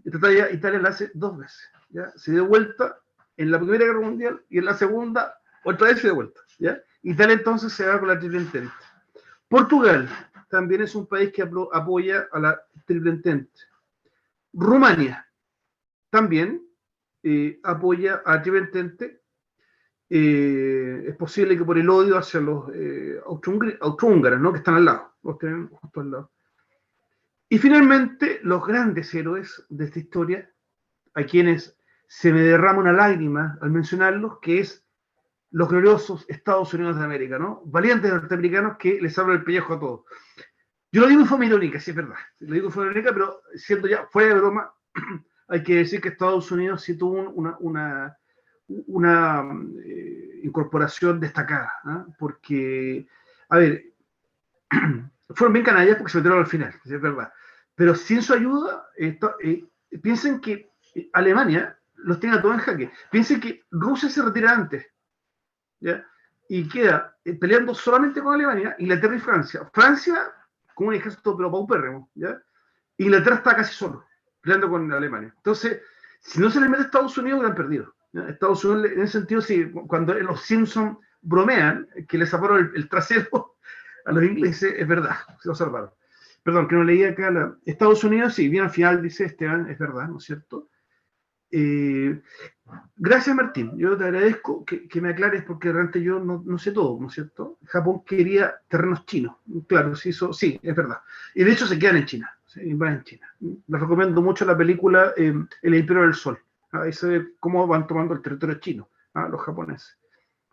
S1: Esta talla Italia la hace 2 veces. ¿Ya? Se dio vuelta en la Primera Guerra Mundial y en la Segunda otra vez se dio vuelta. ¿Ya? Italia entonces se va con la Triple Entente. Portugal también es un país que apoya a la Triple Entente. Rumania también apoya a la Triple Entente. Es posible que por el odio hacia los austrohúngaros, ¿no? Que están al lado, los tienen justo al lado. Y finalmente, los grandes héroes de esta historia, a quienes se me derrama una lágrima al mencionarlos, que es los gloriosos Estados Unidos de América, ¿no? Valientes norteamericanos que les abren el pellejo a todos. Yo lo digo en forma irónica, sí es verdad. Lo digo en forma irónica, pero siendo ya fuera de broma, hay que decir que Estados Unidos sí tuvo una incorporación destacada, ¿eh? Porque, a ver, fueron bien canallas porque se metieron al final, es verdad. Pero sin su ayuda, piensen que Alemania los tiene a todos en jaque. Piensen que Rusia se retira antes, ¿ya? Y queda peleando solamente con Alemania, Inglaterra y Francia. Francia con un ejército pero paupérrimo, ¿ya? Inglaterra está casi solo, peleando con Alemania. Entonces, si no se les mete a Estados Unidos, hubieran perdido, ¿ya? Estados Unidos, en ese sentido, sí, cuando los Simpsons bromean que les zaparon el trasero a los ingleses, es verdad, se lo salvaron. Perdón, que no leí acá. Estados Unidos, sí, bien al final dice Esteban, es verdad, ¿no es cierto? Gracias, Martín. Yo te agradezco que me aclares porque realmente yo no sé todo, ¿no es cierto? Japón quería terrenos chinos. Claro, sí, sí, es verdad. Y de hecho se quedan en China, se van en China. Les recomiendo mucho la película El Imperio del Sol. Ahí se ve cómo van tomando el territorio chino, los japoneses.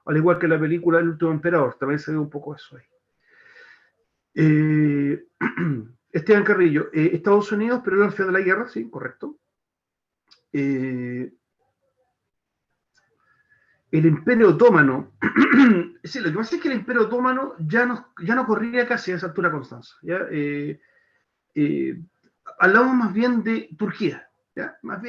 S1: Al igual que la película El Último Emperador, también se ve un poco eso ahí. Esteban Carrillo, Estados Unidos, pero al final de la guerra, sí, correcto. El Imperio Otomano, sí, lo que pasa es que el Imperio Otomano ya no corría casi a esa altura, Constanza. ¿Ya? Hablamos más bien de Turquía, ¿ya? Más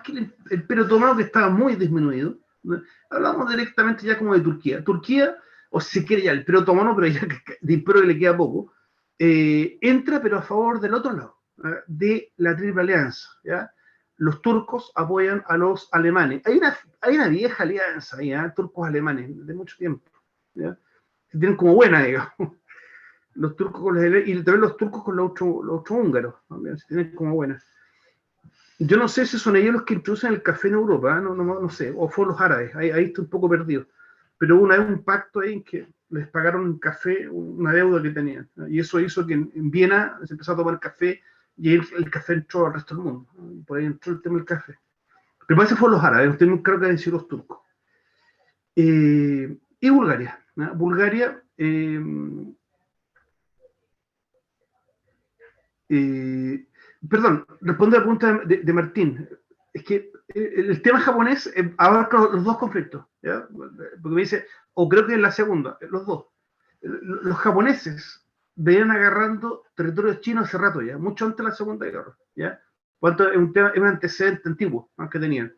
S1: que el Imperio Otomano, que estaba muy disminuido, ¿no? Hablamos directamente ya como de Turquía. Turquía, o si se quiere ya el Imperio Otomano, pero ya de Imperio que le queda poco, entra pero a favor del otro lado, de la Triple Alianza, ¿ya? Los turcos apoyan a los alemanes. Hay una vieja alianza ahí, turcos-alemanes, de mucho tiempo, ¿ya? Se tienen como buena, digamos. Los turcos con los y también los turcos con los austrohúngaros, también se tienen como buenas. Yo no sé si son ellos los que introducen el café en Europa, no sé, o fueron los árabes, ahí estoy un poco perdido. Pero una vez un pacto ahí en que les pagaron un café, una deuda que tenían, ¿no? Y eso hizo que en Viena se empezó a tomar café y el café entró al resto del mundo, ¿no? Por ahí entró el tema del café. Pero parece que fueron los árabes, usted no creo que han sido los turcos. Y Bulgaria, ¿no? Bulgaria, perdón, responde a la pregunta de Martín. Es que el tema japonés abarca los dos conflictos, ¿ya? Porque me dice, o creo que en la segunda, los dos. Los japoneses venían agarrando territorios chinos hace rato ya, mucho antes de la Segunda Guerra, ¿ya? Es un antecedente antiguo, ¿no?, que tenían.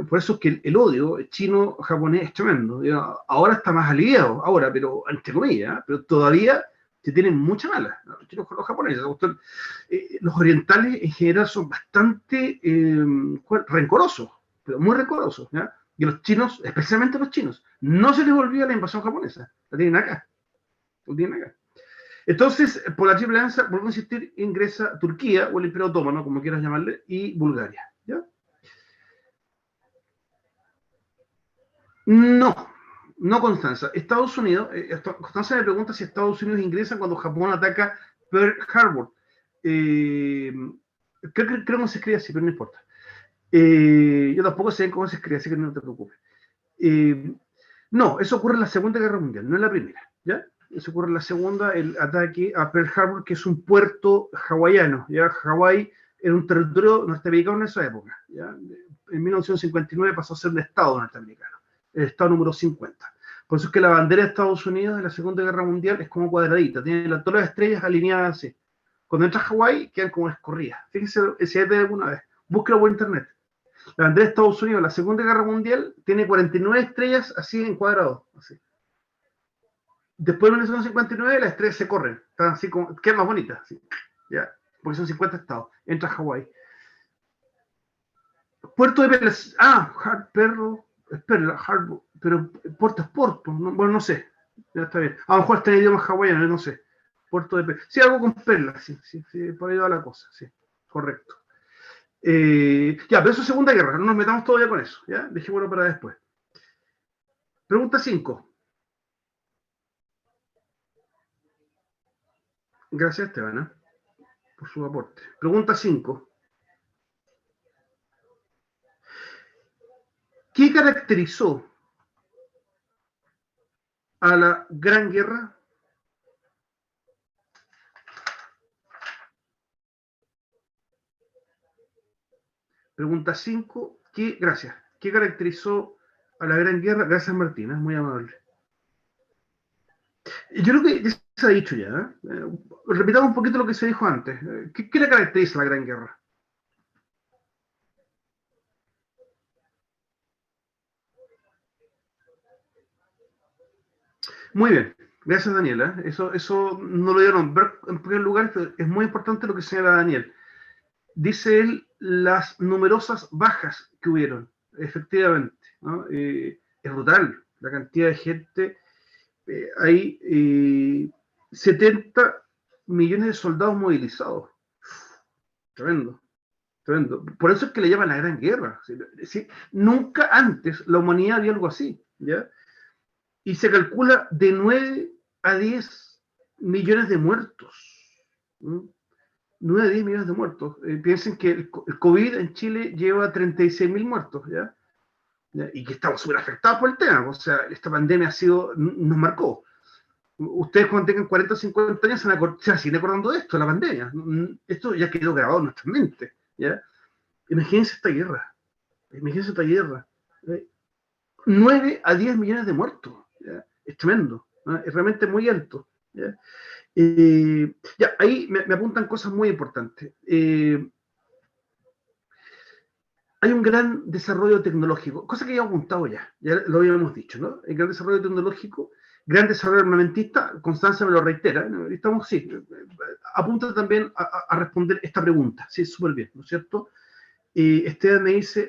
S1: Por eso es que el odio chino-japonés es tremendo. Ahora está más aliviado, ahora, pero entre comillas, ¿eh? Pero todavía se tienen mucha mala, ¿no?, los chinos con los japoneses. Los orientales en general son bastante rencorosos, pero muy rencorosos, ¿ya? Y los chinos, especialmente los chinos, no se les olvida la invasión japonesa, la tienen acá. Entonces, por la Triple Alianza, vuelvo a insistir, ingresa Turquía o el Imperio Otomano, como quieras llamarle, y Bulgaria, ¿ya? No, Constanza. Estados Unidos, Constanza me pregunta si Estados Unidos ingresa cuando Japón ataca Pearl Harbor. Creo que no se escribe así, pero no importa. Yo tampoco sé cómo se escribe, así que no te preocupes. No, eso ocurre en la Segunda Guerra Mundial, no en la primera, ¿ya? Eso ocurre en la segunda, el ataque a Pearl Harbor, que es un puerto hawaiano, ¿ya? Hawái era un territorio norteamericano en esa época, ¿ya? En 1959 pasó a ser un estado norteamericano, el estado número 50. Por eso es que la bandera de Estados Unidos en la Segunda Guerra Mundial es como cuadradita, tiene todas las estrellas alineadas así. Cuando entra a Hawái, quedan como escorridas. Fíjense si hay de alguna vez. Búsquelo por internet. La bandera de Estados Unidos, la Segunda Guerra Mundial, tiene 49 estrellas así en cuadrado. Así. Después de 1959 las estrellas se corren. Están así como, quedan más bonitas. Así, ¿ya? Porque son 50 estados. Entra a Hawái. Puerto de Perlas. Perro. Es Perla, Harbor. Pero Puerto es Porto. No, bueno, no sé. Ya está bien. A lo mejor está en idioma hawaiano, no sé. Puerto de Perlas. Sí, algo con Perla. Sí, por ahí va la cosa. Sí, correcto. Ya, pero eso es Segunda Guerra. No nos metamos todavía con eso. ¿Ya? Dejémoslo para después. Pregunta 5. Gracias, Esteban, por su aporte. Pregunta 5. ¿Qué caracterizó a la Gran Guerra? Pregunta 5. Gracias. ¿Qué caracterizó a la Gran Guerra? Gracias, Martín, muy amable. Yo creo que ya se ha dicho ya. Repitamos un poquito lo que se dijo antes. ¿Qué le caracteriza a la Gran Guerra? Muy bien. Gracias, Daniela. Eso no lo dieron ver en primer lugar. Es muy importante lo que señala Daniel. Dice él las numerosas bajas que hubieron, efectivamente, ¿no? Es brutal la cantidad de gente. Hay 70 millones de soldados movilizados. Tremendo, tremendo. Por eso es que le llaman la Gran Guerra. ¿Sí? Nunca antes la humanidad vio algo así, ¿ya? Y se calcula de 9 a 10 millones de muertos. ¿Mm? 9 a 10 millones de muertos. Piensen que el COVID en Chile lleva 36.000 muertos, ¿ya? Y que estamos súper afectados por el tema. O sea, esta pandemia nos marcó. Ustedes cuando tengan 40 o 50 años se van a siguen acordando de esto, de la pandemia. Esto ya quedó grabado en nuestra mente, ¿ya? Imagínense esta guerra. Imagínense esta guerra. 9 a 10 millones de muertos. ¿Ya? Es tremendo. ¿No? Es realmente muy alto. ¿Ya? Ya, ahí me apuntan cosas muy importantes. Hay un gran desarrollo tecnológico, cosa que ya apuntado ya lo habíamos dicho, ¿no? El gran desarrollo tecnológico, gran desarrollo armamentista, Constanza me lo reitera, ¿no? Estamos, sí, apunta también a responder esta pregunta, sí, súper bien, ¿no es cierto? Esteban me dice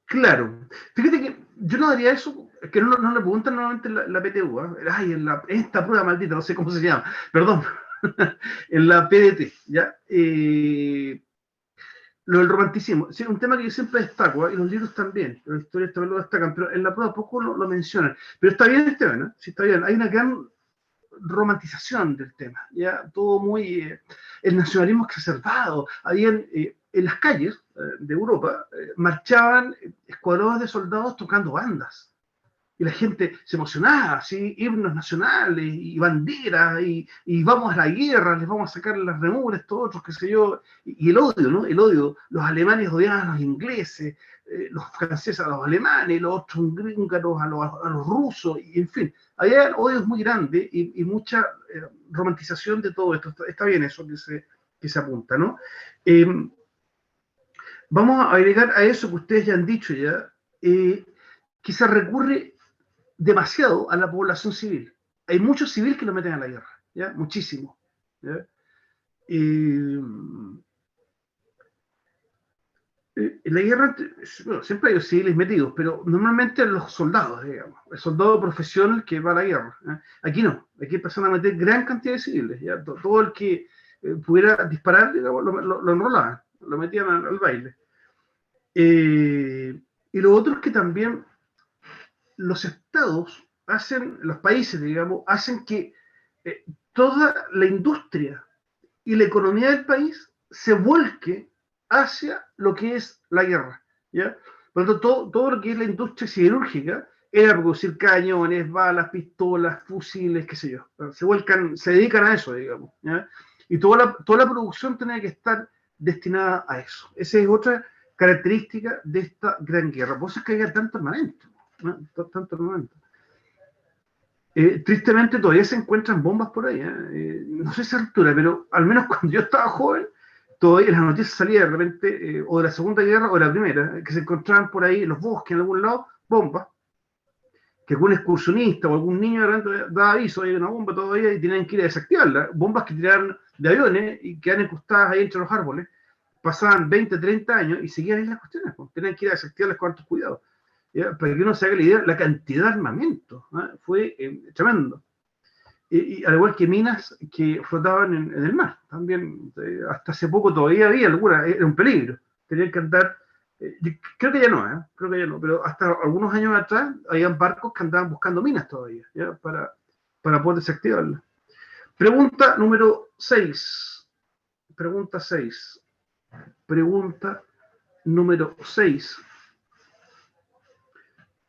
S1: Claro, fíjate que yo no daría eso, que no le preguntan normalmente la PTU, ay, esta prueba maldita, no sé cómo se llama, perdón, en la PDT, ¿ya? Lo del romanticismo, sí, un tema que yo siempre destaco, y los libros también, las historias también lo destacan, pero en la prueba poco lo mencionan. Pero está bien, Esteban, ¿eh? Sí, está bien. Hay una gran romantización del tema, ya todo muy. El nacionalismo exacerbado. Habían en las calles de Europa, marchaban escuadrones de soldados tocando bandas y la gente se emocionaba, ¿sí? Himnos nacionales y banderas, y vamos a la guerra, les vamos a sacar las remuras, estos otros, qué sé yo, y el odio, ¿no? El odio, los alemanes odiaban a los ingleses, los franceses a los alemanes, los otros húngaros a los rusos, y en fin, había odios muy grandes y mucha romantización de todo esto. Está bien eso que se apunta, ¿no? Eh, Vamos a agregar a eso que ustedes ya han dicho ya, que se recurre demasiado a la población civil. Hay muchos civiles que lo meten a la guerra, ¿ya? Muchísimo. ¿Ya? En la guerra, bueno, siempre hay civiles metidos, pero normalmente los soldados, digamos, el soldado profesional que va a la guerra. ¿Ya? Aquí no, aquí empezaron a meter gran cantidad de civiles, ¿ya? Todo el que pudiera disparar, digamos, lo enrolaban, lo metían al baile. Y lo otro es que también los estados hacen, los países, digamos, hacen que toda la industria y la economía del país se vuelque hacia lo que es la guerra, ¿ya? Por lo tanto, todo lo que es la industria siderúrgica era producir cañones, balas, pistolas, fusiles, qué sé yo. Se dedican a eso, digamos, ¿ya? Y toda la producción tenía que estar destinada a eso. Esa es otra característica de esta gran guerra. Por eso es que había tanto armamento, ¿no? Tanto armamento. Tristemente todavía se encuentran bombas por ahí, no sé esa altura, pero al menos cuando yo estaba joven, todavía las noticias salían de repente, o de la Segunda Guerra o de la Primera, que se encontraban por ahí en los bosques, en algún lado, bombas, que algún excursionista o algún niño de repente daba aviso, hay una bomba todavía y tenían que ir a desactivarla. Bombas que tiraron de aviones y quedan incrustadas ahí entre los árboles. Pasaban 20, 30 años y seguían ahí las cuestiones, pues. Tenían que ir a desactivarlas con hartos cuidados. ¿Ya? Para que uno se haga la idea, la cantidad de armamento, ¿eh? Fue tremendo. Y al igual que minas que flotaban en el mar, también hasta hace poco todavía había alguna, era un peligro, tenían que andar, creo que ya no, creo que ya no, pero hasta algunos años atrás habían barcos que andaban buscando minas todavía, ¿ya? Para poder desactivarlas. Pregunta número 6. Pregunta 6. Pregunta número 6.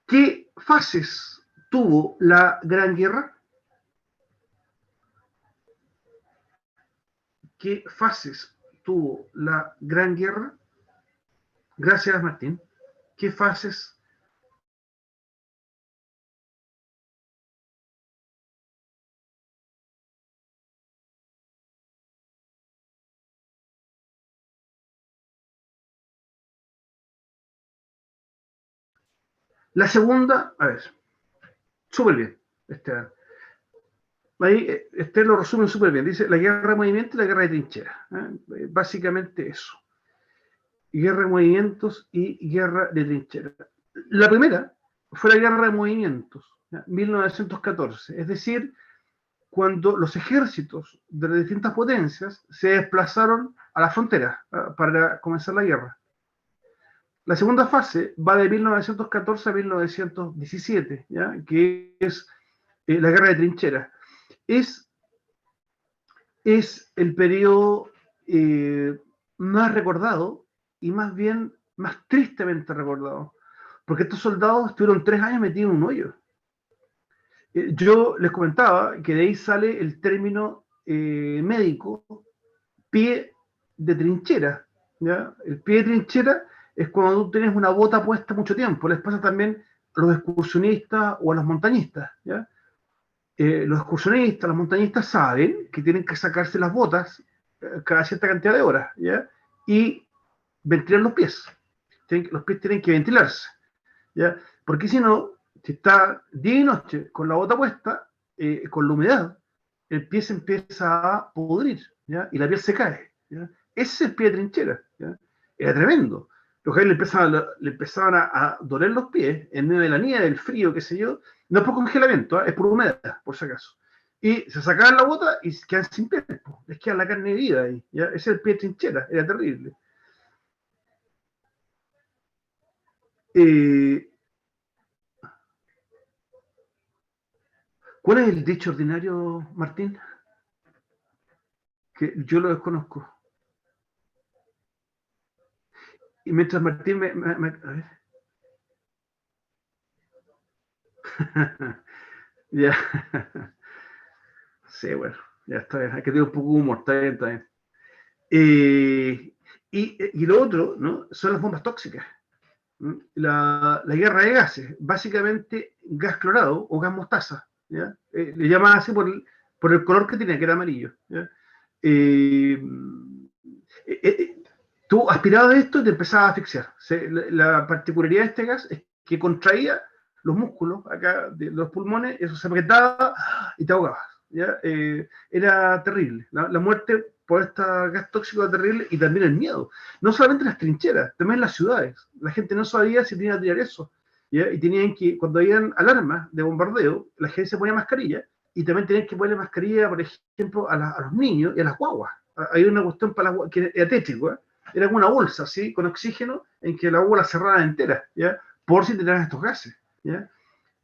S1: ¿Qué fases tuvo la Gran Guerra? ¿Qué fases tuvo la Gran Guerra? Gracias, Martín. ¿Qué fases? La segunda, a ver, súper bien, Esteban. Ahí lo resumen súper bien. Dice la guerra de movimiento y la guerra de trinchera. Básicamente eso. Guerra de movimientos y guerra de trinchera. La primera fue la guerra de movimientos, 1914. Es decir, cuando los ejércitos de las distintas potencias se desplazaron a la frontera para comenzar la guerra. La segunda fase va de 1914 a 1917, ¿ya? Que es la guerra de trincheras. Es, es el periodo más recordado y más bien más tristemente recordado, porque estos soldados estuvieron 3 años metidos en un hoyo. Yo les comentaba que de ahí sale el término médico pie de trinchera. ¿Ya? El pie de trinchera es cuando tú tienes una bota puesta mucho tiempo. Les pasa también a los excursionistas o a los montañistas. ¿Ya? Los excursionistas, los montañistas saben que tienen que sacarse las botas cada cierta cantidad de horas, ¿ya? Y ventilar los pies. Los pies tienen que ventilarse, ¿ya? Porque si no, si está día y noche con la bota puesta, con la humedad, el pie se empieza a pudrir, ¿ya? Y la piel se cae, ¿ya? Ese es el pie de trinchera, ¿ya? Era tremendo. Los que le empezaban a doler los pies en medio de la nieve, del frío, qué sé yo. No es por congelamiento, es por humedad, por si acaso. Y se sacaban la bota y quedan sin piel, les queda la carne herida ahí, ¿ya? Ese es el pie de trinchera, era terrible. Eh, ¿Cuál es el dicho ordinario, Martín? Que yo lo desconozco. Y mientras Martín a ver. Ya. Sí, bueno, ya está bien. Hay que tener un poco de humor, está bien, está bien. Y lo otro, ¿no? Son las bombas tóxicas. La guerra de gases, básicamente gas clorado o gas mostaza. ¿Ya? Le llaman así por el color que tenía, que era amarillo. ¿Ya? Eh, eh, eh, Tú aspirabas esto y te empezabas a asfixiar. La particularidad de este gas es que contraía los músculos acá de los pulmones, eso se apretaba y te ahogabas. ¿Ya? Era terrible. La muerte por este gas tóxico era terrible y también el miedo. No solamente en las trincheras, también en las ciudades. La gente no sabía si tenía que tirar eso. ¿Ya? Y tenían que, cuando habían alarmas de bombardeo, la gente se ponía mascarilla y también tenían que ponerle mascarilla, por ejemplo, a los niños y a las guaguas. Hay una cuestión para las guaguas que era tétrico, ¿eh? Era como una bolsa, ¿sí? Con oxígeno en que el agua la cerraba entera, ¿ya? Por si tenían estos gases, ¿ya?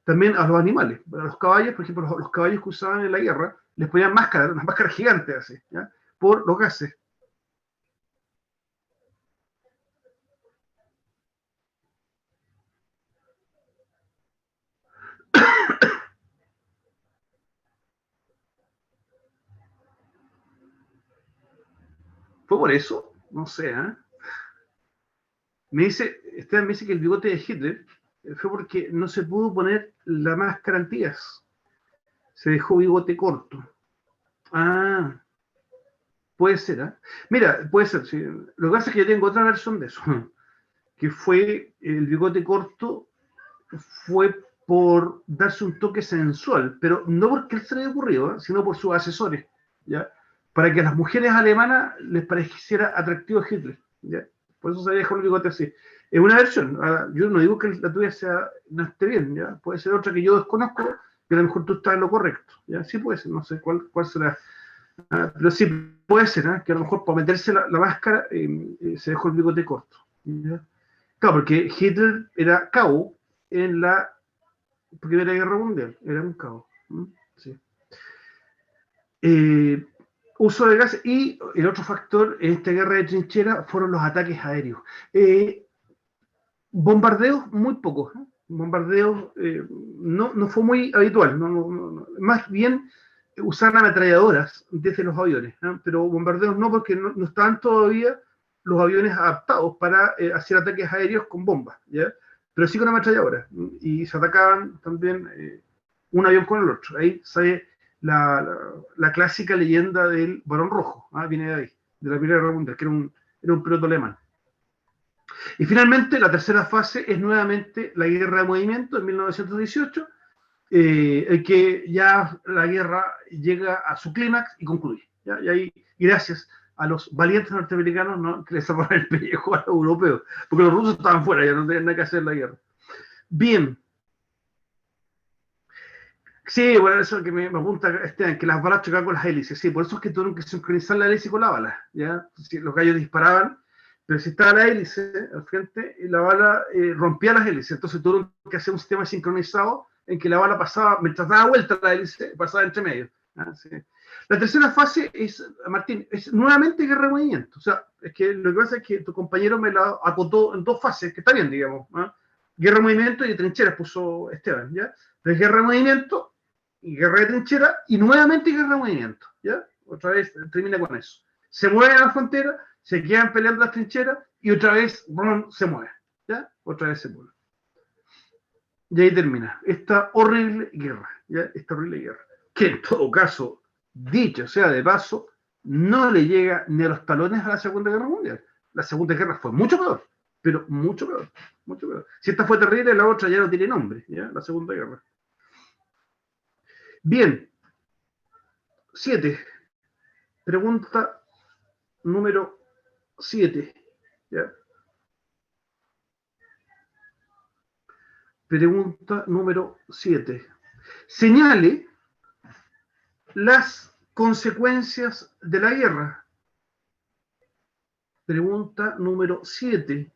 S1: También a los animales, a los caballos, por ejemplo, los caballos que usaban en la guerra, les ponían máscaras, unas máscaras gigantes así, ¿ya? Por los gases. ¿Fue por eso? No sé, ¿eh? Esteban me dice que el bigote de Hitler fue porque no se pudo poner la máscara antigas. Se dejó bigote corto. Ah, puede ser, ¿eh? Mira, puede ser, sí. Lo que pasa es que yo tengo otra versión de eso, que fue el bigote corto, fue por darse un toque sensual, pero no porque él se le haya ocurrido, ¿eh? Sino por sus asesores, ¿ya? Para que a las mujeres alemanas les pareciera atractivo Hitler, ¿ya? Por eso se dejó el bigote así. Es una versión, yo no digo que la tuya no esté bien, ¿ya? Puede ser otra que yo desconozco, que a lo mejor tú estás en lo correcto, ¿ya? Sí puede ser, no sé cuál será. Pero sí puede ser, ¿eh? Que a lo mejor para meterse la máscara se dejó el bigote corto, ¿ya? Claro, porque Hitler era cabo en la Primera Guerra Mundial, era un cabo. Sí. Uso de gas y el otro factor en esta guerra de trinchera fueron los ataques aéreos. Bombardeos muy pocos, ¿eh? Bombardeos no fue muy habitual, más bien usaban ametralladoras desde los aviones, ¿eh? Pero bombardeos no, porque no estaban todavía los aviones adaptados para hacer ataques aéreos con bombas, ¿ya? Pero sí con ametralladoras, y se atacaban también un avión con el otro. Ahí sale la clásica leyenda del Barón Rojo, ¿eh? Viene de ahí, de la Primera Guerra Mundial, que era un piloto alemán. Y finalmente, la tercera fase es nuevamente la guerra de movimiento en 1918, el que ya la guerra llega a su clímax y concluye. ¿Ya? Y ahí, gracias a los valientes norteamericanos, ¿no?, que les salvaron el pellejo a los europeos, porque los rusos estaban fuera, ya no tenían nada que hacer en la guerra. Bien. Sí, bueno, eso que me apunta Esteban, que las balas chocaban con las hélices. Sí, por eso es que tuvieron que sincronizar la hélice con la bala. ¿Ya? Si los gallos disparaban, pero si estaba la hélice al frente, la bala rompía las hélices. Entonces tuvieron que hacer un sistema sincronizado en que la bala pasaba, mientras daba vuelta la hélice, pasaba entre medio. ¿Ah? Sí. La tercera fase es, Martín, es nuevamente guerra de movimiento. O sea, es que lo que pasa es que tu compañero me la acotó en dos fases, que está bien, digamos. ¿Ah? Guerra de movimiento y trincheras puso Esteban, ¿ya? Entonces, guerra de movimiento y guerra de trinchera, y nuevamente guerra de movimiento, ¿ya? Otra vez termina con eso. Se mueven a la frontera, se quedan peleando las trincheras, y otra vez, brum, se mueven, ¿ya? Otra vez se mueven. Y ahí termina esta horrible guerra, ¿ya? Esta horrible guerra. Que en todo caso, dicho sea de paso, no le llega ni a los talones a la Segunda Guerra Mundial. La Segunda Guerra fue mucho peor, pero mucho peor, mucho peor. Si esta fue terrible, la otra ya no tiene nombre, ¿ya? La Segunda Guerra. Bien, 7. Pregunta número 7. ¿Ya? Pregunta número 7. Señale las consecuencias de la guerra. Pregunta número 7.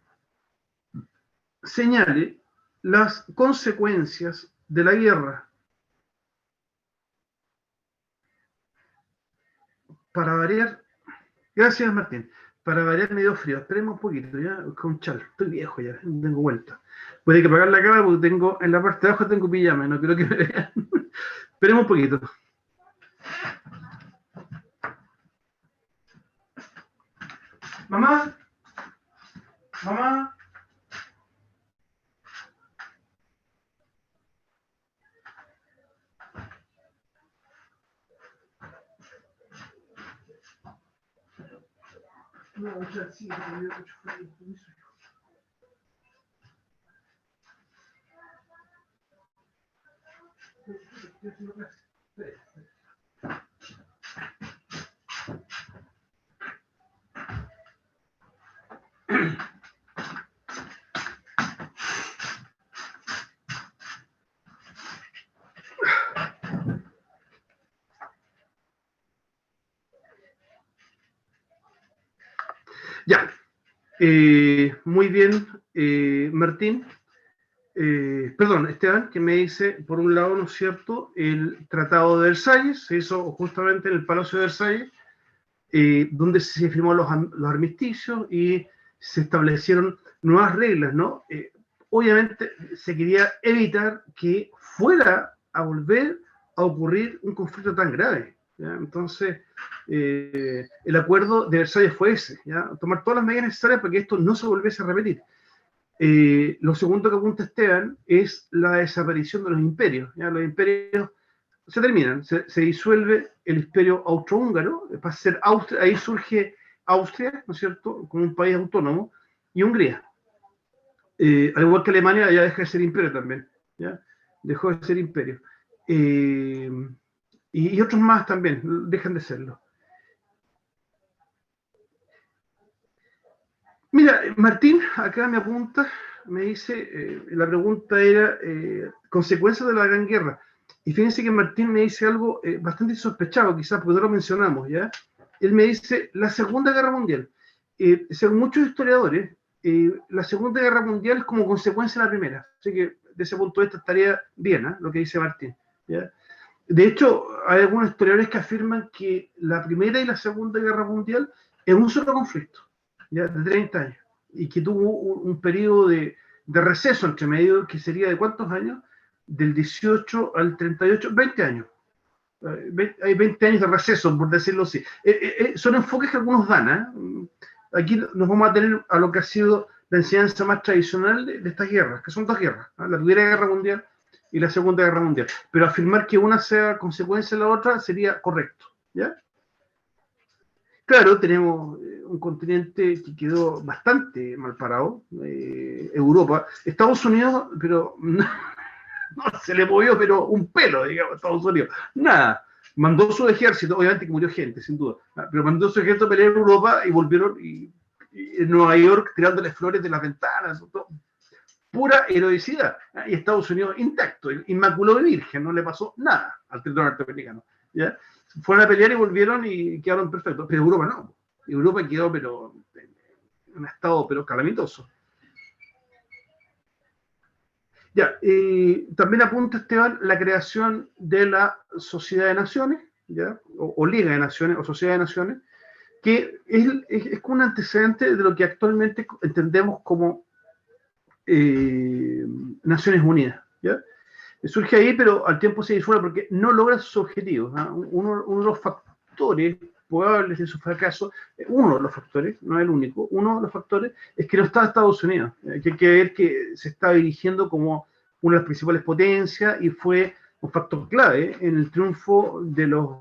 S1: Señale las consecuencias de la guerra. Para variar, gracias Martín, para variar me dio frío, esperemos un poquito, ya, con chal, estoy viejo ya, no tengo vuelta. Puede que apagar la cámara porque tengo, en la parte de abajo tengo pijama, no quiero que me vean. Esperemos un poquito. Mamá, mamá. No, ya sí, me dio mucho frío, permiso. Ya, muy bien, Martín. Perdón, Esteban, que me dice, por un lado, ¿no es cierto?, el Tratado de Versalles se hizo justamente en el Palacio de Versalles, donde se firmó los armisticios y se establecieron nuevas reglas, ¿no? Obviamente se quería evitar que fuera a volver a ocurrir un conflicto tan grave, ¿ya? Entonces, el acuerdo de Versalles fue ese, ¿ya? Tomar todas las medidas necesarias para que esto no se volviese a repetir. Lo segundo que apunta Esteban es la desaparición de los imperios, ¿ya? Los imperios se terminan, se disuelve el imperio austrohúngaro, pasa a ser Austria, ahí surge Austria, ¿no es cierto?, como un país autónomo, y Hungría. Al igual que Alemania, ya deja de ser imperio también, ¿ya? Dejó de ser imperio. Y otros más también dejan de serlo. Mira, Martín, acá me apunta, me dice, la pregunta era consecuencias de la Gran Guerra. Y fíjense que Martín me dice algo bastante sospechado, quizás porque no lo mencionamos, ¿ya? Él me dice la Segunda Guerra Mundial. Según muchos historiadores, la Segunda Guerra Mundial es como consecuencia de la Primera. Así que, de ese punto de vista, estaría bien, ¿eh?, lo que dice Martín, ¿ya? De hecho, hay algunos historiadores que afirman que la Primera y la Segunda Guerra Mundial es un solo conflicto, ya de 30 años, y que tuvo un periodo de receso entre medio, que sería de ¿cuántos años? Del 18 al 38, 20 años. Hay 20 años de receso, por decirlo así. Son enfoques que algunos dan, ¿eh? Aquí nos vamos a tener a lo que ha sido la enseñanza más tradicional de estas guerras, que son dos guerras, ¿eh? La Primera Guerra Mundial y la Segunda Guerra Mundial. Pero afirmar que una sea consecuencia de la otra sería correcto, ¿ya? Claro, tenemos un continente que quedó bastante mal parado, Europa, Estados Unidos, pero no, no se le movió, pero un pelo, digamos, Estados Unidos, nada. Mandó su ejército, obviamente que murió gente, sin duda, pero mandó su ejército a pelear en Europa y volvieron y en Nueva York tirándole flores de las ventanas, todo, pura heroicidad. Y Estados Unidos intacto, inmaculado y virgen, no le pasó nada al territorio norteamericano, ¿ya? Fueron a pelear y volvieron y quedaron perfectos, pero Europa no. Europa quedó, pero en un estado pero calamitoso. Ya, también apunta Esteban la creación de la Sociedad de Naciones, ¿ya? O Liga de Naciones, o Sociedad de Naciones, que es un antecedente de lo que actualmente entendemos como Naciones Unidas, ¿ya? Surge ahí, pero al tiempo se disuelve porque no logra sus objetivos, ¿eh? Uno de los factores probables de su fracaso, uno de los factores, no el único, uno de los factores es que no está Estados Unidos, que hay que ver que se está dirigiendo como una de las principales potencias y fue un factor clave en el triunfo de los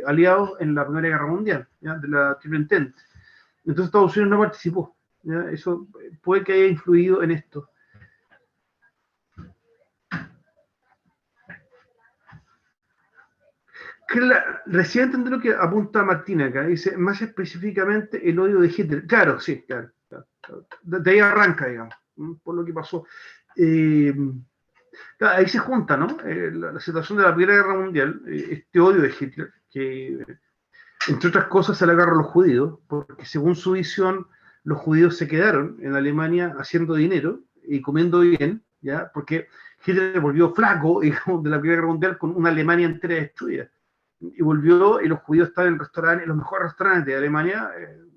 S1: aliados en la Primera Guerra Mundial, ¿ya?, de la Triple Entente. Entonces Estados Unidos no participó, ¿ya? Eso puede que haya influido en esto. Claro, recién entendí lo que apunta Martina acá, dice más específicamente el odio de Hitler. Claro, sí, claro, claro, claro. De ahí arranca, digamos, por lo que pasó. Eh, claro, ahí se junta, ¿no? La situación de la Primera Guerra Mundial, este odio de Hitler, que entre otras cosas se le agarra a los judíos, porque según su visión, los judíos se quedaron en Alemania haciendo dinero y comiendo bien, ¿ya? Porque Hitler volvió flaco, digamos, de la Primera Guerra Mundial con una Alemania entera destruida y volvió y los judíos estaban en restaurantes, en los mejores restaurantes de Alemania,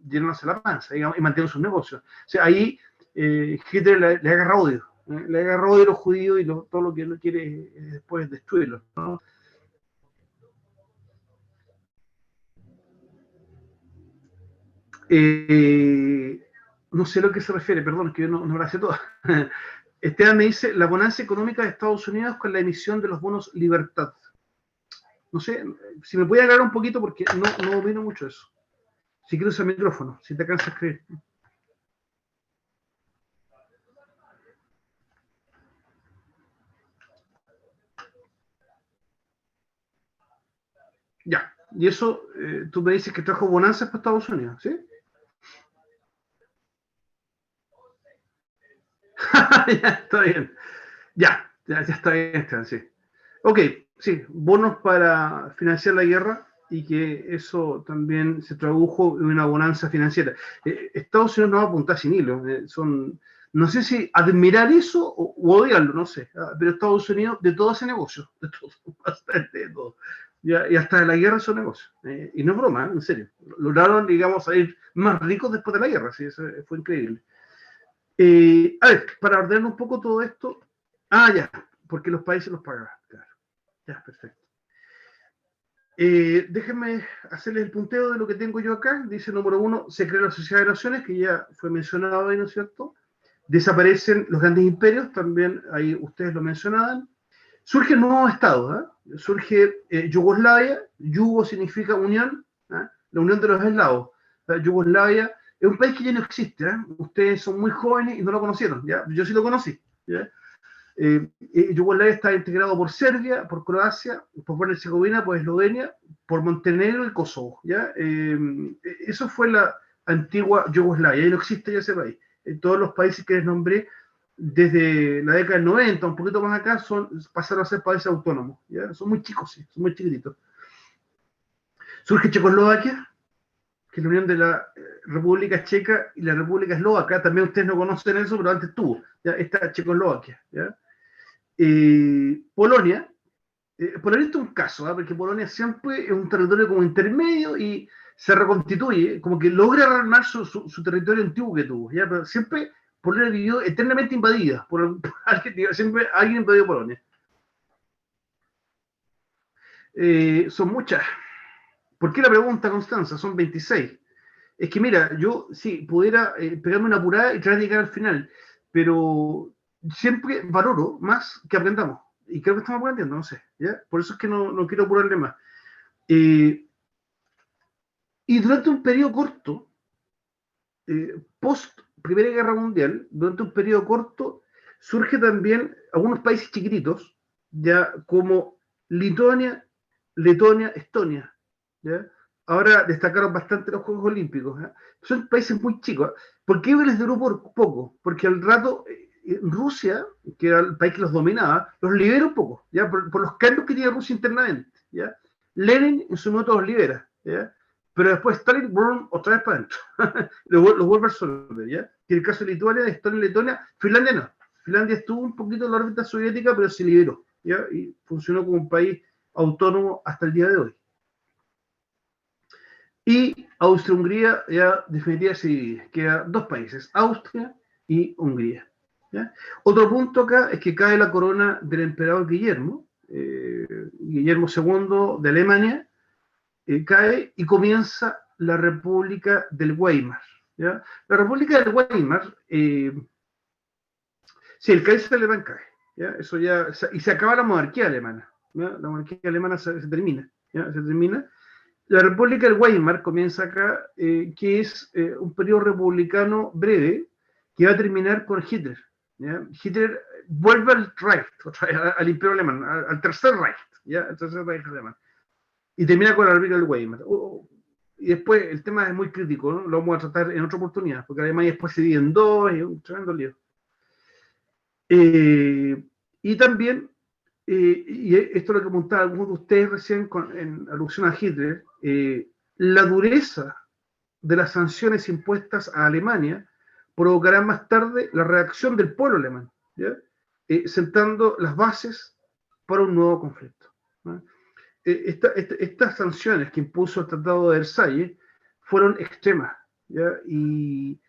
S1: llenándose la panza, digamos, y manteniendo sus negocios. O sea, ahí Hitler le agarra odio, le agarra odio a los judíos y todo lo que él quiere después destruirlos, ¿no? Eh, no sé a lo que se refiere, perdón, es que yo no la sé toda. Esteban me dice, la bonanza económica de Estados Unidos con la emisión de los bonos Libertad. No sé, si me puede aclarar un poquito porque no domino mucho eso. Si quieres usar el micrófono, si te alcanzas a escribir. Ya, y eso, tú me dices que trajo bonanzas para Estados Unidos, ¿sí? Ya, está bien. Ya está bien, Esteban, sí. Ok, sí, bonos para financiar la guerra y que eso también se tradujo en una bonanza financiera. Estados Unidos no va a apuntar sin hilo, no sé si admirar eso o odiarlo, no sé, pero Estados Unidos de todo hace negocio, de todo, bastante de todo. Y hasta de la guerra son negocios. Y no es broma, en serio. Lograron, digamos, salir más ricos después de la guerra, sí, eso fue increíble. A ver, para ordenar un poco todo esto, ya, porque los países los pagaban, claro, ya, perfecto. Déjenme hacerles el punteo de lo que tengo yo acá. Dice número uno, se crea la Sociedad de Naciones, que ya fue mencionado ahí, ¿no es cierto? Desaparecen los grandes imperios, también ahí ustedes lo mencionaban. Surgen nuevos estados, ¿eh? surge Yugoslavia. Yugo significa unión, ¿ah? La unión de los eslavos. Yugoslavia es un país que ya no existe. Ustedes son muy jóvenes y no lo conocieron. ¿Ya? Yo sí lo conocí. ¿Ya? Yugoslavia está integrado por Serbia, por Croacia, por Bosnia y Herzegovina, por Eslovenia, por Montenegro y Kosovo. ¿Ya? Eso fue la antigua Yugoslavia, y no existe ya ese país. Todos los países que les nombré desde la década del 90, un poquito más acá, pasaron a ser países autónomos. ¿Ya? Son muy chicos, sí, son muy chiquititos. Surge Checoslovaquia, que es la unión de la República Checa y la República Eslovaca. También ustedes no conocen eso, pero antes tuvo. ¿Ya? Esta Checoslovaquia. ¿Ya? Polonia. Polonia es un caso, porque Polonia siempre es un territorio como intermedio y se reconstituye, como que logra armar su territorio antiguo que tuvo, ¿ya? Pero siempre Polonia vivió eternamente invadida por alguien, siempre alguien invadió Polonia. Son muchas. ¿Por qué la pregunta, Constanza? Son 26. Es que mira, yo sí, pudiera pegarme una apurada y tratar de llegar al final, pero siempre valoro más que aprendamos. Y creo que estamos aprendiendo, no sé. ¿Ya? Por eso es que no quiero apurarle más. Y durante un periodo corto, post Primera Guerra Mundial, durante un periodo corto, surge también algunos países chiquititos, ya como Lituania, Letonia, Estonia. ¿Ya? Ahora destacaron bastante los Juegos Olímpicos. ¿Eh? Son países muy chicos. ¿Por qué les duró poco? Porque al rato Rusia, que era el país que los dominaba, los libera un poco, ¿ya? Por los cambios que tiene Rusia internamente. ¿Ya? Lenin en su momento los libera. ¿Ya? Pero después Stalin, otra vez para adentro. Lo vuelve a resolver, ¿ya? Que el caso de Lituania, de Estonia, Letonia, Finlandia no. Finlandia estuvo un poquito en la órbita soviética, pero se liberó, ¿ya? Y funcionó como un país autónomo hasta el día de hoy. Y Austria-Hungría ya definitivamente se divide. Quedan dos países, Austria y Hungría. ¿Ya? Otro punto acá es que cae la corona del emperador Guillermo, Guillermo II de Alemania, cae y comienza la República del Weimar. ¿Ya? La República del Weimar, sí, el Kaiser alemán cae. ¿Ya? Eso ya, y se acaba la monarquía alemana. ¿Ya? La monarquía alemana se termina. ¿Ya? Se termina. La República del Weimar comienza acá, que es un periodo republicano breve que va a terminar con Hitler. ¿Ya? Hitler vuelve al Reich, al Imperio Alemán, al Tercer Reich, ¿ya? Al Tercer Reich alemán. Y termina con la República del Weimar. Y después el tema es muy crítico, ¿no? Lo vamos a tratar en otra oportunidad, porque Alemania después se divide en dos, y un tremendo lío. Y también, y esto es lo que comentaba algunos de ustedes recién en alusión a Hitler, la dureza de las sanciones impuestas a Alemania provocará más tarde la reacción del pueblo alemán, ¿ya? Sentando las bases para un nuevo conflicto, ¿no? Estas sanciones que impuso el Tratado de Versalles fueron extremas, ¿ya? Y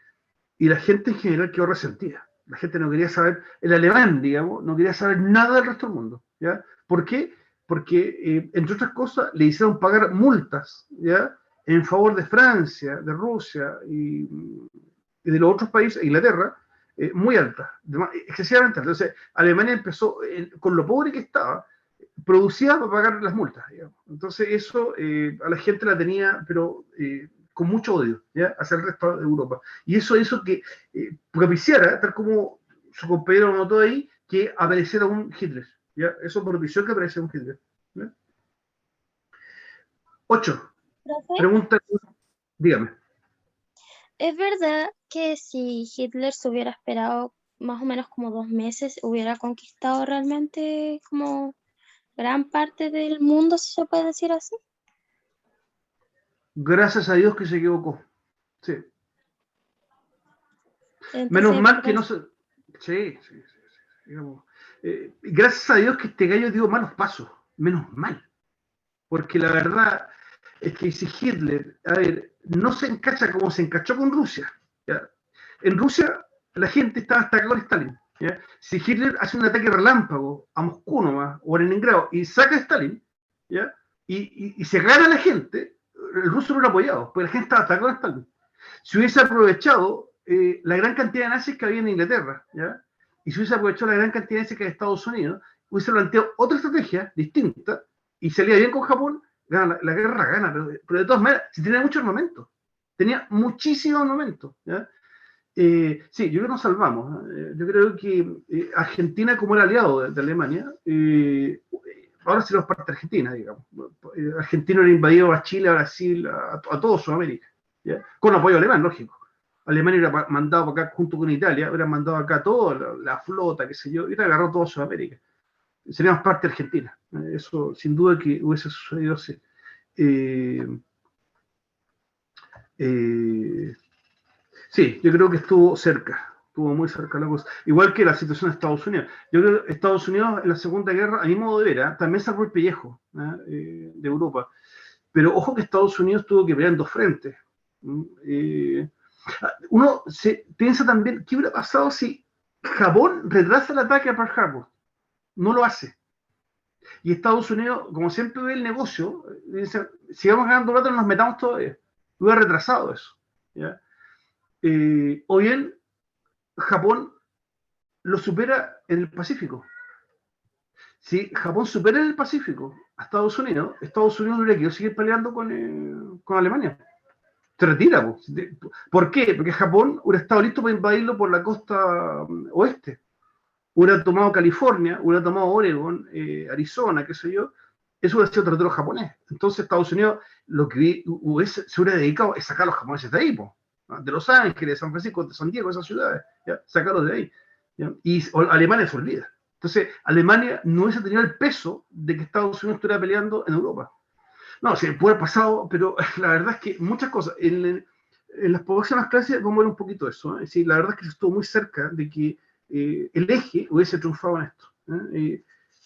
S1: la gente en general quedó resentida. La gente no quería saber, el alemán, digamos, no quería saber nada del resto del mundo. ¿Ya? ¿Por qué? Porque, entre otras cosas, le hicieron pagar multas, ¿ya? En favor de Francia, de Rusia y de los otros países, Inglaterra, muy altas, excesivamente altas. Entonces, Alemania empezó, con lo pobre que estaba, producía para pagar las multas, digamos. Entonces, eso a la gente la tenía, pero con mucho odio, ¿ya? Hacia el resto de Europa. Y eso hizo que propiciara, tal como su compañero notó ahí, que apareciera un Hitler, ¿ya? Eso propició que apareciera un Hitler, ¿ya? 8. Pregunta, dígame.
S2: ¿Es verdad que si Hitler se hubiera esperado más o menos como 2 meses, hubiera conquistado realmente como gran parte del mundo, si se puede decir así?
S1: Gracias a Dios que se equivocó. Sí.
S2: Entonces,
S1: menos mal que no se... Sí. Digamos. Gracias a Dios que este gallo dio malos pasos. Menos mal. Porque la verdad es que si Hitler, a ver, no se encacha como se encachó con Rusia. ¿Ya? En Rusia la gente estaba hasta con Stalin. ¿Ya? Si Hitler hace un ataque relámpago a Moscú nomás, o a Leningrado, y saca a Stalin, ¿ya? Y se gana la gente, el ruso no lo apoyado, porque la gente estaba hasta con Stalin. Si hubiese aprovechado la gran cantidad de nazis que había en Inglaterra, ¿ya? Y si hubiese aprovechado la gran cantidad de nazis que había en Estados Unidos, hubiese planteado otra estrategia distinta, y salía bien con Japón, gana la guerra, gana, pero de todas maneras, sí tenía mucho armamento, tenía muchísimo armamento, ¿ya? Sí, yo creo que nos salvamos. Yo creo que Argentina, como era aliado de Alemania, ahora sí nos parte de Argentina, digamos. Argentina era invadido a Chile, a Brasil, a toda Sudamérica, ¿ya? Con apoyo alemán, lógico. Alemania hubiera mandado para acá, junto con Italia, hubiera mandado acá toda la flota, qué sé yo, y hubiera agarrado toda Sudamérica. Seríamos parte de Argentina. Eso, sin duda, que hubiese sucedido así. Sí, yo creo que estuvo cerca, estuvo muy cerca la cosa. Igual que la situación de Estados Unidos. Yo creo que Estados Unidos en la Segunda Guerra, a mi modo de ver, también salvó el pellejo de Europa. Pero ojo que Estados Unidos tuvo que pelear en dos frentes. Uno se piensa también, ¿qué hubiera pasado si Japón retrasa el ataque a Pearl Harbor? No lo hace. Y Estados Unidos, como siempre ve el negocio, dice, si vamos ganando plata, nos metamos todavía. Hubiera retrasado eso, ¿ya? O bien Japón lo supera en el Pacífico. Si Japón supera en el Pacífico a Estados Unidos no hubiera querido seguir peleando con Alemania. Se retira. Pues. ¿Por qué? Porque Japón hubiera estado listo para invadirlo por la costa oeste. Hubiera tomado California, hubiera tomado Oregon, Arizona, qué sé yo. Eso hubiera sido territorio japonés. Entonces Estados Unidos lo que se hubiera dedicado es sacar a los japoneses de ahí, po. De Los Ángeles, de San Francisco, de San Diego, esas ciudades, ¿ya? Sacarlos de ahí, ¿ya? Y Alemania se olvida. Entonces, Alemania no hubiese tenido el peso de que Estados Unidos estuviera peleando en Europa. No, se puede haber pasado, pero la verdad es que muchas cosas. En las próximas clases vamos a ver un poquito eso. Es decir, la verdad es que estuvo muy cerca de que el eje hubiese triunfado en esto.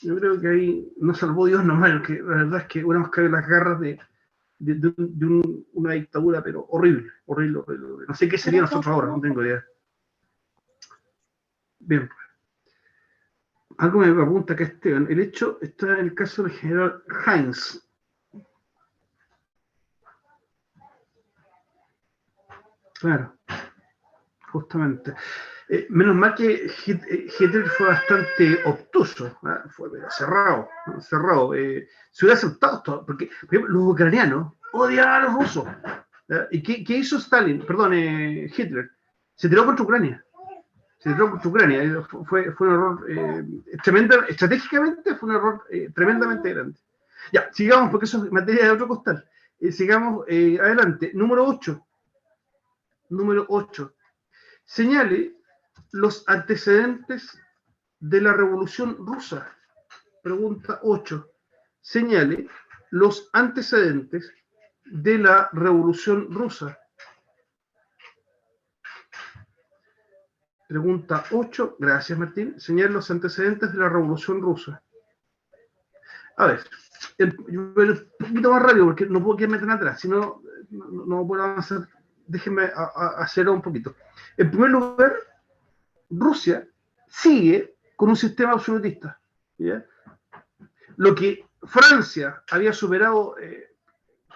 S1: Yo creo que ahí no salvó Dios nomás, porque la verdad es que hubiéramos caído en las garras de una dictadura, pero horrible, horrible, horrible, horrible. No sé qué sería nosotros ahora, no tengo idea. Bien. Algo me pregunta que Esteban. El hecho está en el caso del general Heinz. Claro, justamente. Menos mal que Hitler fue bastante obtuso, ¿eh? Fue cerrado, ¿no? Cerrado. Se hubiera aceptado todo, porque por ejemplo, los ucranianos odiaban a los rusos. ¿Y qué hizo Stalin? Perdón, Hitler. Se tiró contra Ucrania. Se tiró contra Ucrania. Fue un error estratégicamente fue un error tremendamente grande. Ya, sigamos, porque eso es materia de otro costal. Sigamos adelante. Número 8. Número 8. Señale los antecedentes de la Revolución Rusa. Pregunta 8. Señale los antecedentes de la Revolución Rusa. Pregunta 8. Gracias, Martín. Señale los antecedentes de la Revolución Rusa. A ver, un poquito más rápido porque no puedo quedarme tan atrás, si no, no puedo avanzar. Déjenme acelerar un poquito. En primer lugar, Rusia sigue con un sistema absolutista, ¿ya? Lo que Francia había superado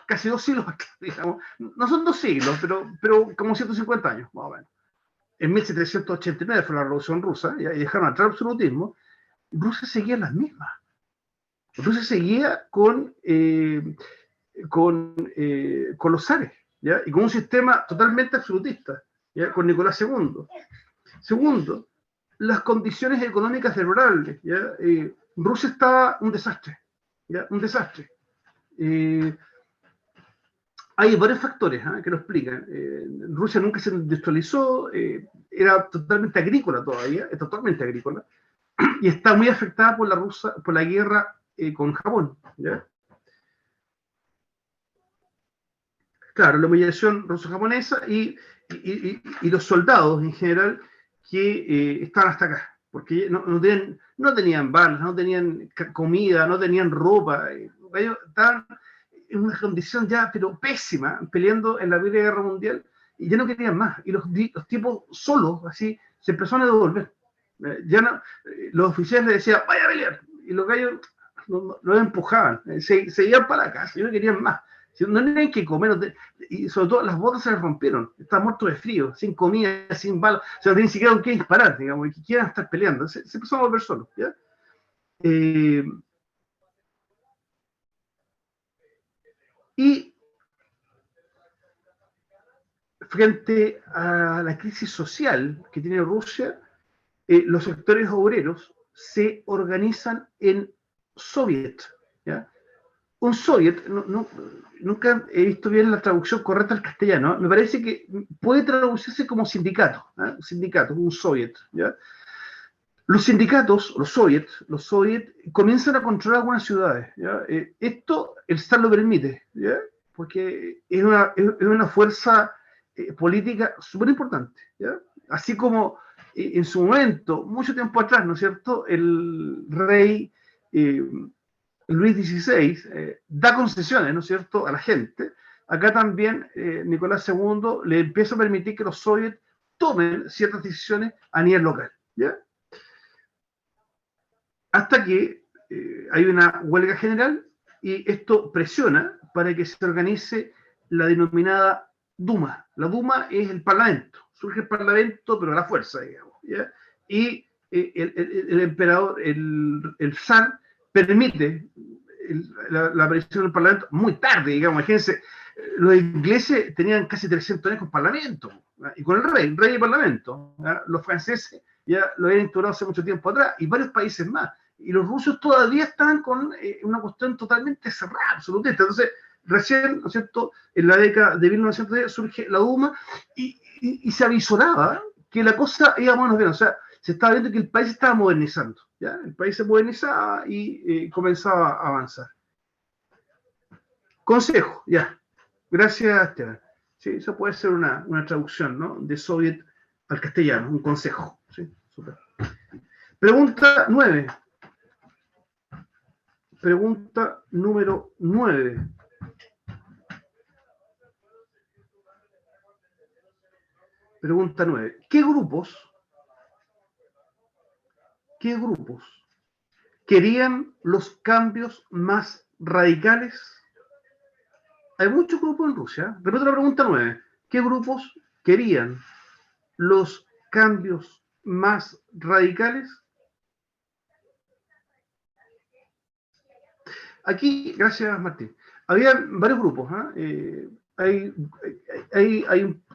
S1: casi 2 siglos, digamos, no son 2 siglos, pero como 150 años, más o menos. En 1789 fue la Revolución Rusa, ¿ya? Y dejaron atrás el absolutismo. Rusia seguía en las mismas. Rusia seguía con los zares, ¿ya? Y con un sistema totalmente absolutista, ¿ya? Con Nicolás II. Segundo, las condiciones económicas deplorables, ¿ya? Rusia estaba un desastre, ¿ya? Un desastre. Hay varios factores que lo explican. Rusia nunca se industrializó, era totalmente agrícola todavía, es totalmente agrícola, y está muy afectada por la guerra con Japón, ¿ya? Claro, la humillación ruso-japonesa y los soldados en general que estaban hasta acá, porque no tenían balas, no tenían comida, no tenían ropa, ellos estaban en una condición ya, pero pésima, peleando en la Primera Guerra Mundial, y ya no querían más, y los tipos solos, así, se empezaron a devolver. Ya no, los oficiales les decían, vaya a pelear, y los gallos los empujaban, se iban para la casa, y no querían más. No tenían que comer, y sobre todo las botas se les rompieron, estaban muertos de frío, sin comida, sin balas, o sea, no tenían ni siquiera con qué disparar, digamos, y que quieran estar peleando, se empezaron a volver solos, ¿ya? Y frente a la crisis social que tiene Rusia, los sectores obreros se organizan en soviet, ¿ya? Un soviet, nunca he visto bien la traducción correcta al castellano, me parece que puede traducirse como sindicato, ¿eh? Sindicato, un soviet, ¿ya? Los sindicatos, los soviets, comienzan a controlar algunas ciudades, ¿ya? Esto el Star lo permite, ¿ya? Porque es una fuerza política súper importante, ¿ya? Así como en su momento, mucho tiempo atrás, ¿no es cierto?, el rey Luis XVI da concesiones, ¿no es cierto?, a la gente. Acá también Nicolás II le empieza a permitir que los soviets tomen ciertas decisiones a nivel local, ¿ya? Hasta que hay una huelga general y esto presiona para que se organice la denominada Duma. La Duma es el parlamento, surge el parlamento pero a la fuerza, digamos, ¿ya? Y el emperador, el zar, permite la aparición del parlamento muy tarde, digamos. Imagínense, los ingleses tenían casi 300 años con parlamento, ¿ya? Y con el rey y parlamento, ¿ya? Los franceses ya lo habían instaurado hace mucho tiempo atrás, y varios países más. Y los rusos todavía estaban con una cuestión totalmente cerrada, absolutista. Entonces, recién, ¿no es cierto?, en la década de 1910 surge la Duma y se avisoraba que la cosa iba más o menos bien. O sea, se estaba viendo que el país estaba modernizando, ¿ya? El país se modernizaba y comenzaba a avanzar. Consejo, ya. Gracias, Esteban. Sí, eso puede ser una traducción, ¿no?, de soviet al castellano, un consejo. Sí, súper. Pregunta 9. Pregunta número 9. Pregunta 9. ¿Qué grupos querían los cambios más radicales? Hay muchos grupos en Rusia. Repito la pregunta 9. ¿Qué grupos querían los cambios más radicales? Aquí, gracias Martín, había varios grupos, ¿eh?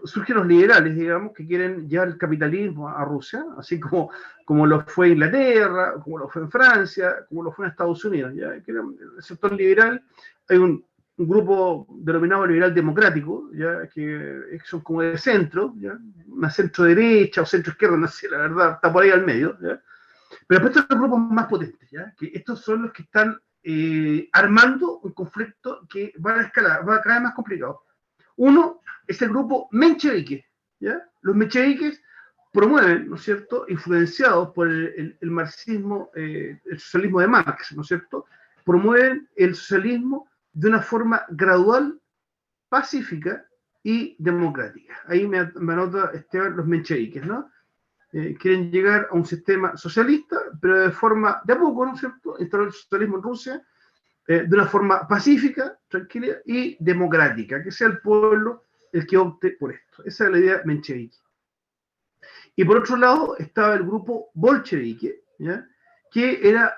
S1: Surgen los liberales, digamos, que quieren llevar el capitalismo a Rusia, así como lo fue Inglaterra, como lo fue en Francia, como lo fue en Estados Unidos, ¿ya? Que el sector liberal, hay un grupo denominado liberal democrático, ¿ya? Que son como de centro, ¿ya? Una centro derecha o centro izquierda, no sé, la verdad, está por ahí al medio, ¿ya? Pero después están los grupos más potentes, ¿ya? Que estos son los que están armando un conflicto que va a escalar, va a cada vez más complicado. Uno es el grupo menchevique, ¿ya? Los mencheviques promueven, ¿no es cierto?, influenciados por el marxismo, el socialismo de Marx, ¿no es cierto?, promueven el socialismo de una forma gradual, pacífica y democrática. Ahí me anota Esteban los mencheviques, ¿no? Quieren llegar a un sistema socialista, pero de forma, de a poco, ¿no es cierto?, instaurar el socialismo en Rusia de una forma pacífica, tranquila y democrática, que sea el pueblo el que opte por esto. Esa es la idea menchevique. Y por otro lado estaba el grupo bolchevique, ¿ya?, que era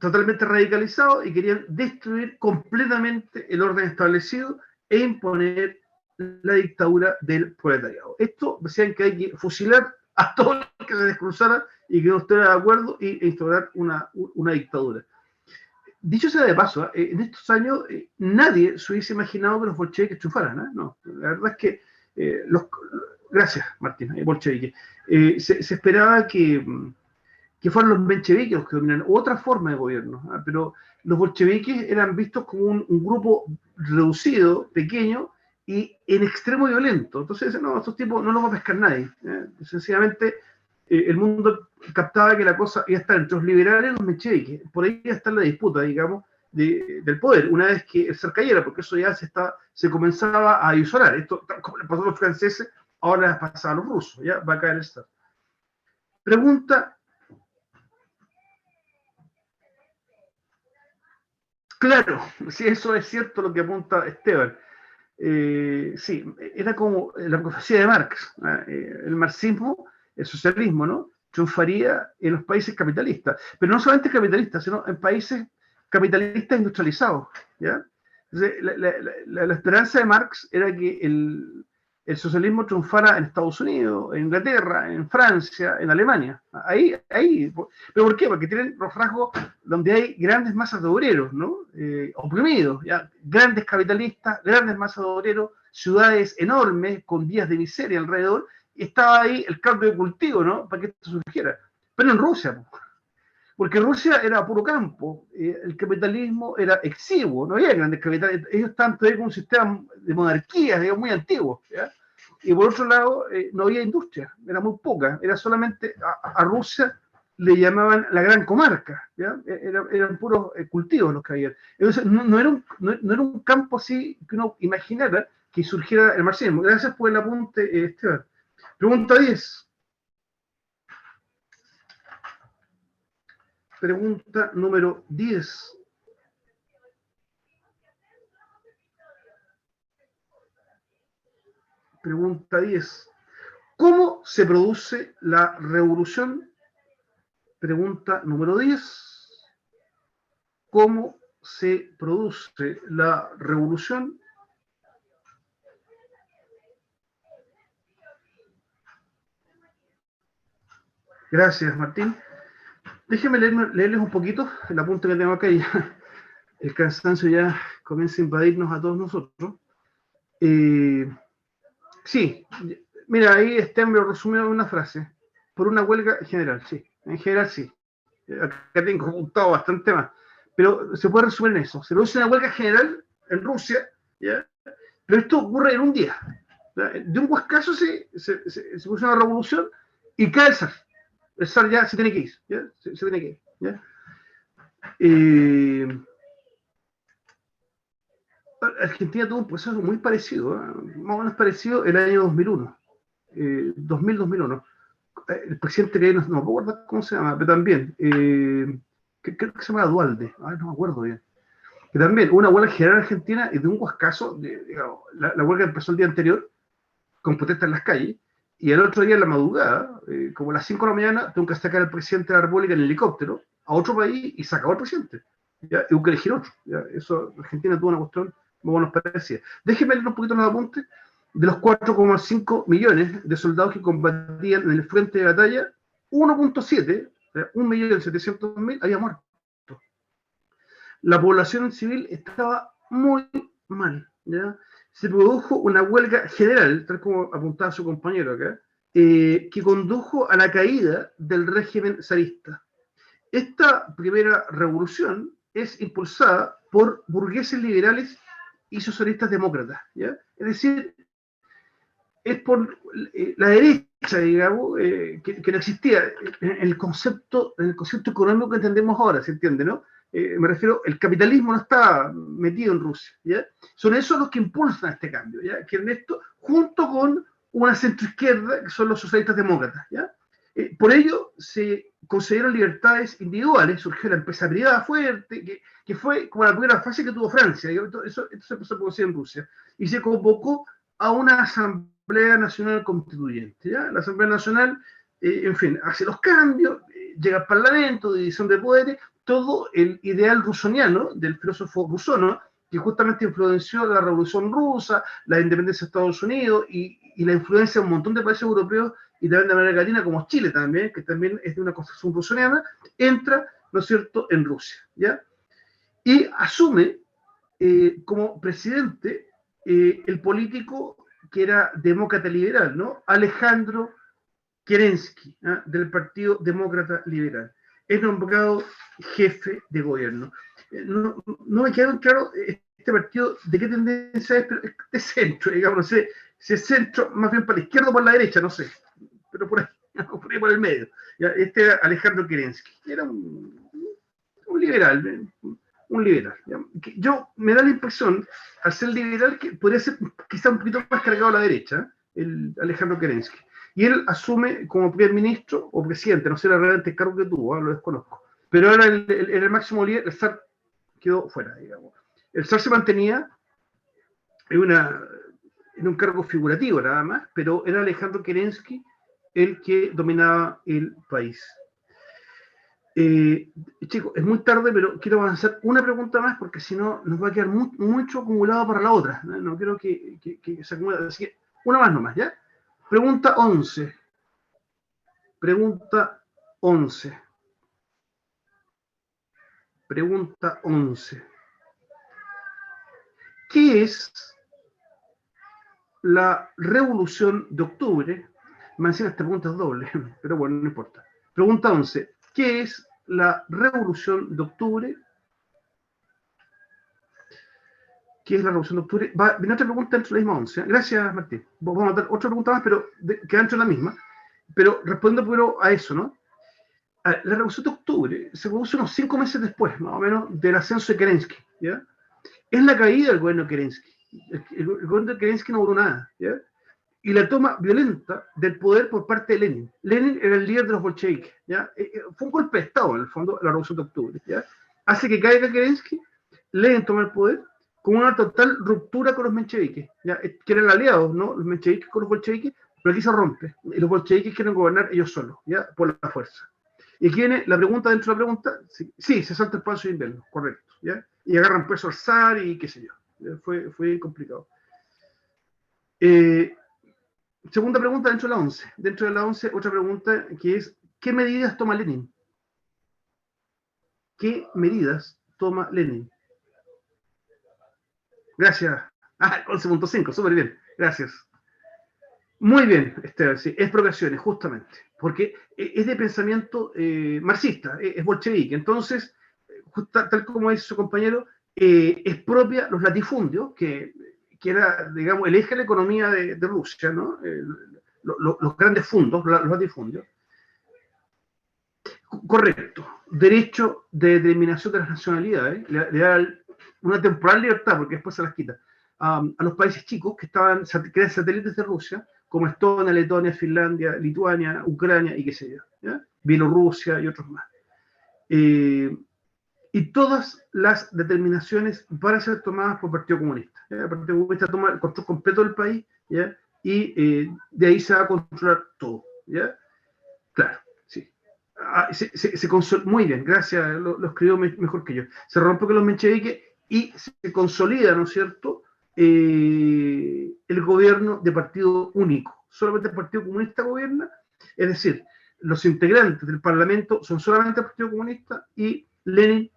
S1: totalmente radicalizado y querían destruir completamente el orden establecido e imponer la dictadura del proletariado. Esto decían que hay que fusilar a todo el que se descruzara y que no estuviera de acuerdo e instaurar una dictadura. Dicho sea de paso, en estos años nadie se hubiese imaginado que los bolcheviques triunfaran, ¿eh? No, la verdad es que gracias Martín, bolchevique, se esperaba que fueran los mencheviques los que dominan otra forma de gobierno, ¿eh? Pero los bolcheviques eran vistos como un grupo reducido, pequeño y en extremo violento. Entonces, no, estos tipos no los va a pescar nadie, ¿eh? Sencillamente el mundo captaba que la cosa iba a estar entre los liberales y los mencheviques. Por ahí iba a estar la disputa, digamos, del poder, una vez que el zar cayera, porque eso ya se comenzaba a disolar. Esto, como le pasó a los franceses, ahora les pasa a los rusos, ya va a caer el zar. Pregunta. Claro, sí, eso es cierto lo que apunta Esteban. Sí, era como la profecía de Marx, el marxismo, el socialismo, ¿no?, triunfaría en los países capitalistas, pero no solamente capitalistas, sino en países capitalistas industrializados, ¿ya? Entonces, la esperanza de Marx era que el socialismo triunfara en Estados Unidos, en Inglaterra, en Francia, en Alemania. Ahí. ¿Pero por qué? Porque tienen los rasgos donde hay grandes masas de obreros, ¿no? Oprimidos, ¿ya? Grandes capitalistas, grandes masas de obreros, ciudades enormes con vías de miseria alrededor, y estaba ahí el caldo de cultivo, ¿no? Para que esto surgiera. Pero en Rusia, porque Rusia era puro campo, el capitalismo era exiguo, no había grandes capitales, ellos estaban todavía con un sistema de monarquía, digamos, muy antiguo, ¿ya? Y por otro lado, no había industria, era muy poca, era solamente a Rusia le llamaban la gran comarca, ¿ya? Eran puros cultivos los que había. Entonces, no era un campo así que uno imaginara que surgiera el marxismo. Gracias por el apunte, Esteban. Pregunta 10. Pregunta número 10. Pregunta 10. ¿Cómo se produce la revolución? Pregunta número 10. ¿Cómo se produce la revolución? Gracias, Martín. Déjenme leerles un poquito el apunte que tengo acá. Ya. El cansancio ya comienza a invadirnos a todos nosotros. Sí, mira, ahí Sten lo resumió en una frase. Por una huelga general, sí. En general, sí. Acá tengo apuntado bastante más. Pero se puede resumir en eso. Se produce una huelga general en Rusia, ¿ya? Pero esto ocurre en un día. ¿Ya? De un huascazo se produce una revolución y cae el zar. El zar ya se tiene que ir. ¿Ya? Se tiene que ir. ¿Ya? Argentina tuvo un proceso muy parecido, más o menos parecido el año 2001. 2000-2001. El presidente que no me acuerdo cómo se llama, pero también, creo que se llama Dualde, no me acuerdo bien. Que también una huelga general en Argentina y de un huascazo, digamos, la huelga empezó el día anterior con protestas en las calles, y el otro día en la madrugada, como a las 5 de la mañana, tengo que sacar al presidente de la República en helicóptero a otro país y se acabó el presidente. ¿Ya? Y hubo que elegir otro. ¿Ya? Eso, Argentina tuvo una cuestión muy nos parecía. Déjenme leer un poquito los apuntes. De los 4,5 millones de soldados que combatían en el frente de batalla, 1,7, 1.700.000 había muerto. La población civil estaba muy mal, ¿ya? Se produjo una huelga general, tal como apuntaba su compañero acá, que condujo a la caída del régimen zarista. Esta primera revolución es impulsada por burgueses liberales y socialistas demócratas, ¿ya? Es decir, es por la derecha, digamos, que no existía en el concepto económico que entendemos ahora, ¿se entiende, no? Me refiero, el capitalismo no está metido en Rusia, ¿ya? Son esos los que impulsan este cambio, ¿ya? Que Ernesto, junto con una centroizquierda, que son los socialistas demócratas, ¿ya? Por ello se concedieron libertades individuales, surgió la empresa privada fuerte, que fue como la primera fase que tuvo Francia, eso se empezó a producir en Rusia, y se convocó a una Asamblea Nacional Constituyente, ¿ya? La Asamblea Nacional, en fin, hace los cambios, llega al Parlamento, división de poderes, todo el ideal rusoniano del filósofo Rousseau, ¿no? Que justamente influenció la Revolución Rusa, la independencia de Estados Unidos y la influencia de un montón de países europeos y también de América Latina, como Chile también, que también es de una concepción rusoniana, entra, ¿no es cierto?, en Rusia, ¿ya? Y asume como presidente el político que era demócrata liberal, ¿no? Alejandro Kerensky, ¿eh? Del Partido Demócrata Liberal. Es nombrado jefe de gobierno. No me queda claro este partido de qué tendencia es, pero es de centro, digamos, no sé, si es centro, más bien para la izquierda o para la derecha, no sé, pero por ahí por el medio. ¿Ya? Este era Alejandro Kerensky, era un liberal, un liberal. Yo me da la impresión, al ser liberal, que podría ser quizá un poquito más cargado a la derecha, el Alejandro Kerensky. Y él asume como primer ministro o presidente, no sé realmente el cargo que tuvo, lo desconozco. Pero era el máximo líder, el zar quedó fuera, digamos. El zar se mantenía en un cargo figurativo nada más, pero era Alejandro Kerensky el que dominaba el país. Chicos, es muy tarde, pero quiero avanzar una pregunta más porque si no nos va a quedar mucho acumulado para la otra. No, no quiero que se acumule. Así que una más nomás, ¿ya? Pregunta 11. Pregunta 11. Pregunta 11. ¿Qué es la Revolución de Octubre? Me encima esta pregunta es doble, pero bueno, no importa. Pregunta 11. ¿Qué es la Revolución de Octubre? ¿Qué es la Revolución de Octubre? Viene otra pregunta dentro de la misma 11. Gracias, Martín. Vamos a dar otra pregunta más, pero que dentro de la misma. Pero respondiendo primero a eso, ¿no? La Revolución de Octubre se produce unos 5 meses después, más o menos, del ascenso de Kerensky, ¿ya? Es la caída del gobierno de Kerensky. El gobierno de Kerensky no duró nada, ¿ya? Y la toma violenta del poder por parte de Lenin. Lenin era el líder de los bolcheviques, ¿ya? Fue un golpe de Estado, en el fondo, la Revolución de Octubre, ¿ya? Hace que caiga Kerensky, Lenin toma el poder con una total ruptura con los mencheviques, ¿ya? Que eran aliados, ¿no? Los mencheviques con los bolcheviques, pero aquí se rompe. Y los bolcheviques quieren gobernar ellos solos, ¿ya? Por la fuerza. Y aquí viene la pregunta dentro de la pregunta. Sí, se salta el paso de invierno, correcto, ¿ya? Y agarran peso al zar y qué sé yo. Fue complicado. Segunda pregunta dentro de la 11. Dentro de la 11, otra pregunta que es, ¿qué medidas toma Lenin? ¿Qué medidas toma Lenin? Gracias. 11.5, súper bien. Gracias. Muy bien, Esteban, sí, expropiaciones, justamente. Porque es de pensamiento marxista, es bolchevique. Entonces, tal como dice su compañero, expropia los latifundios, que era, digamos, el eje de la economía de Rusia, ¿no? Los grandes fundos, los latifundios. Correcto. Derecho de determinación de las nacionalidades, le da una temporal libertad, porque después se las quita, a los países chicos que eran satélites de Rusia, como Estonia, Letonia, Finlandia, Lituania, Ucrania y qué sé yo, ¿ya? Bielorrusia y otros más. Y todas las determinaciones van a ser tomadas por el Partido Comunista. ¿Ya? El Partido Comunista toma el control completo del país, ¿ya? Y de ahí se va a controlar todo. ¿Ya? Claro, sí. Muy bien, gracias, lo escribió mejor que yo. Se rompe con los mencheviques y se consolida, ¿no es cierto?, el gobierno de partido único. Solamente el Partido Comunista gobierna, es decir, los integrantes del Parlamento son solamente el Partido Comunista y Lenin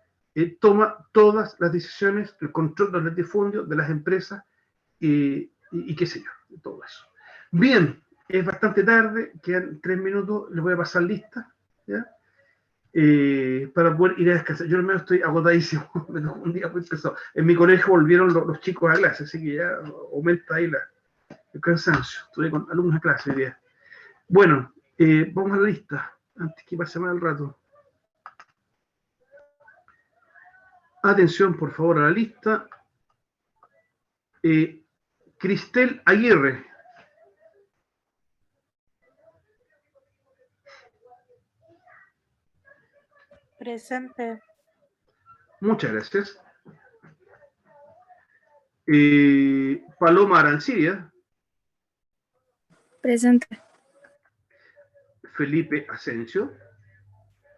S1: toma todas las decisiones, el control de los latifundios, de las empresas y qué sé yo, todo eso. Bien, es bastante tarde, quedan 3 minutos, les voy a pasar lista, ¿ya? Para poder ir a descansar. Yo al menos estoy agotadísimo, un día muy pesado. En mi colegio volvieron los chicos a clase, así que ya aumenta ahí el cansancio. Estuve con alumnos a clase hoy día. Bueno, vamos a la lista, antes que pase mal el rato. Atención, por favor, a la lista. Cristel Aguirre.
S3: Presente.
S1: Muchas gracias. Paloma Arancibia.
S3: Presente.
S1: Felipe Asensio.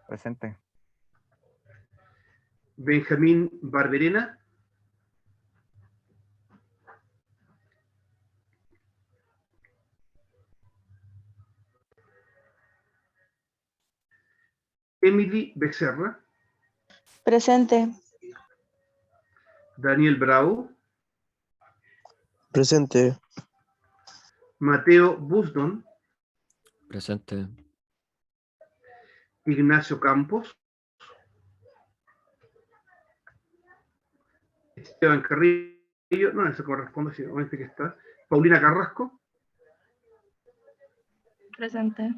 S4: Presente.
S1: Benjamín Barberena. Emily Becerra.
S3: Presente.
S1: Daniel Bravo.
S5: Presente.
S1: Mateo Busdon.
S6: Presente.
S1: Ignacio Campos. Esteban Carrillo. No, eso corresponde, sí, obviamente que está. Paulina Carrasco.
S3: Presente.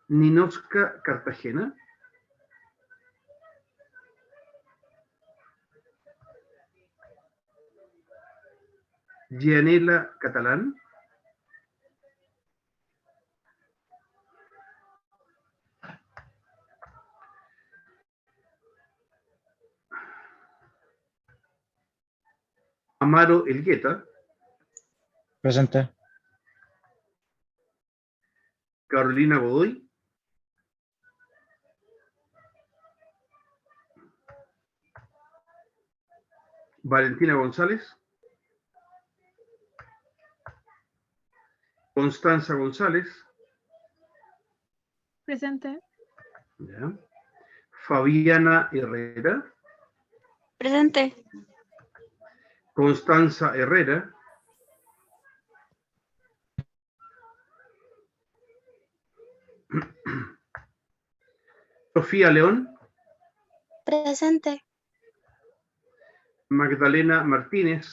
S1: Ninoska Cartagena. Gianela Catalán. Amaro Elgueta.
S5: Presente.
S1: Carolina Godoy. Valentina González. Constanza González.
S3: Presente.
S1: Ya. Fabiana Herrera.
S2: Presente.
S1: Constanza Herrera. Sofía León.
S2: Presente.
S1: Magdalena Martínez.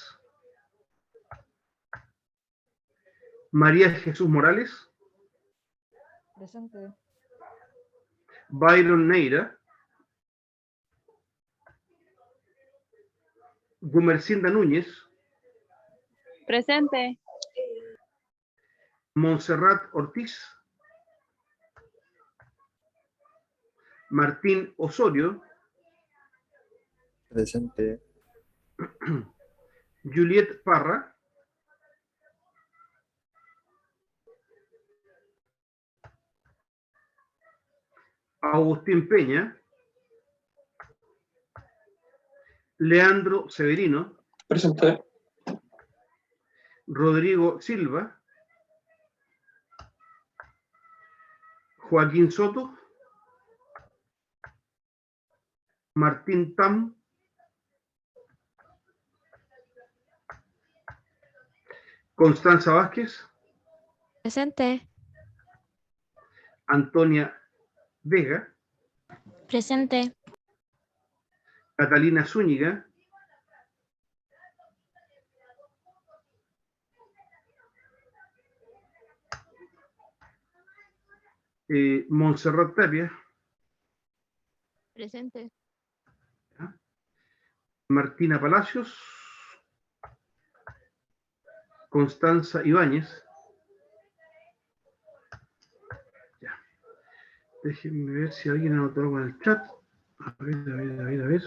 S1: María Jesús Morales.
S3: Presente.
S1: Byron Neira. Gumercinda Núñez.
S3: Presente.
S1: Montserrat Ortiz. Martín Osorio.
S6: Presente.
S1: Juliet Parra. Agustín Peña. Leandro Severino.
S7: Presente.
S1: Rodrigo Silva. Joaquín Soto. Martín Tam. Constanza Vázquez.
S2: Presente.
S1: Antonia Vega.
S2: Presente.
S1: Catalina Zúñiga. Montserrat Tapia.
S2: Presente.
S1: Martina Palacios. Constanza Ibáñez. Ya. Déjenme ver si alguien anotó algo en el chat. A ver.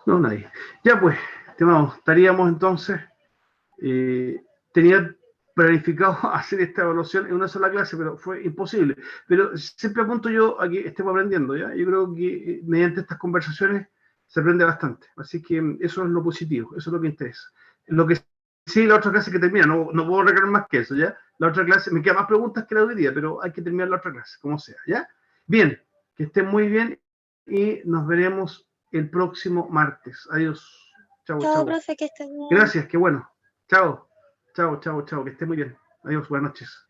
S1: No, nadie. Ya pues, estimados, estaríamos entonces. Tenía planificado hacer esta evaluación en una sola clase, pero fue imposible. Pero siempre apunto yo a que estemos aprendiendo, ¿ya? Yo creo que mediante estas conversaciones se aprende bastante. Así que eso es lo positivo, eso es lo que interesa. Lo que sí, la otra clase que termina, no puedo recargar más que eso, ¿ya? La otra clase, me quedan más preguntas que la de hoy día, pero hay que terminar la otra clase, como sea, ¿ya? Bien, que estén muy bien y nos veremos el próximo martes. Adiós. Chau,
S2: Chao,
S1: chau.
S2: profe, que estés bien.
S1: Gracias, qué bueno. Chao, que esté muy bien. Adiós, buenas noches.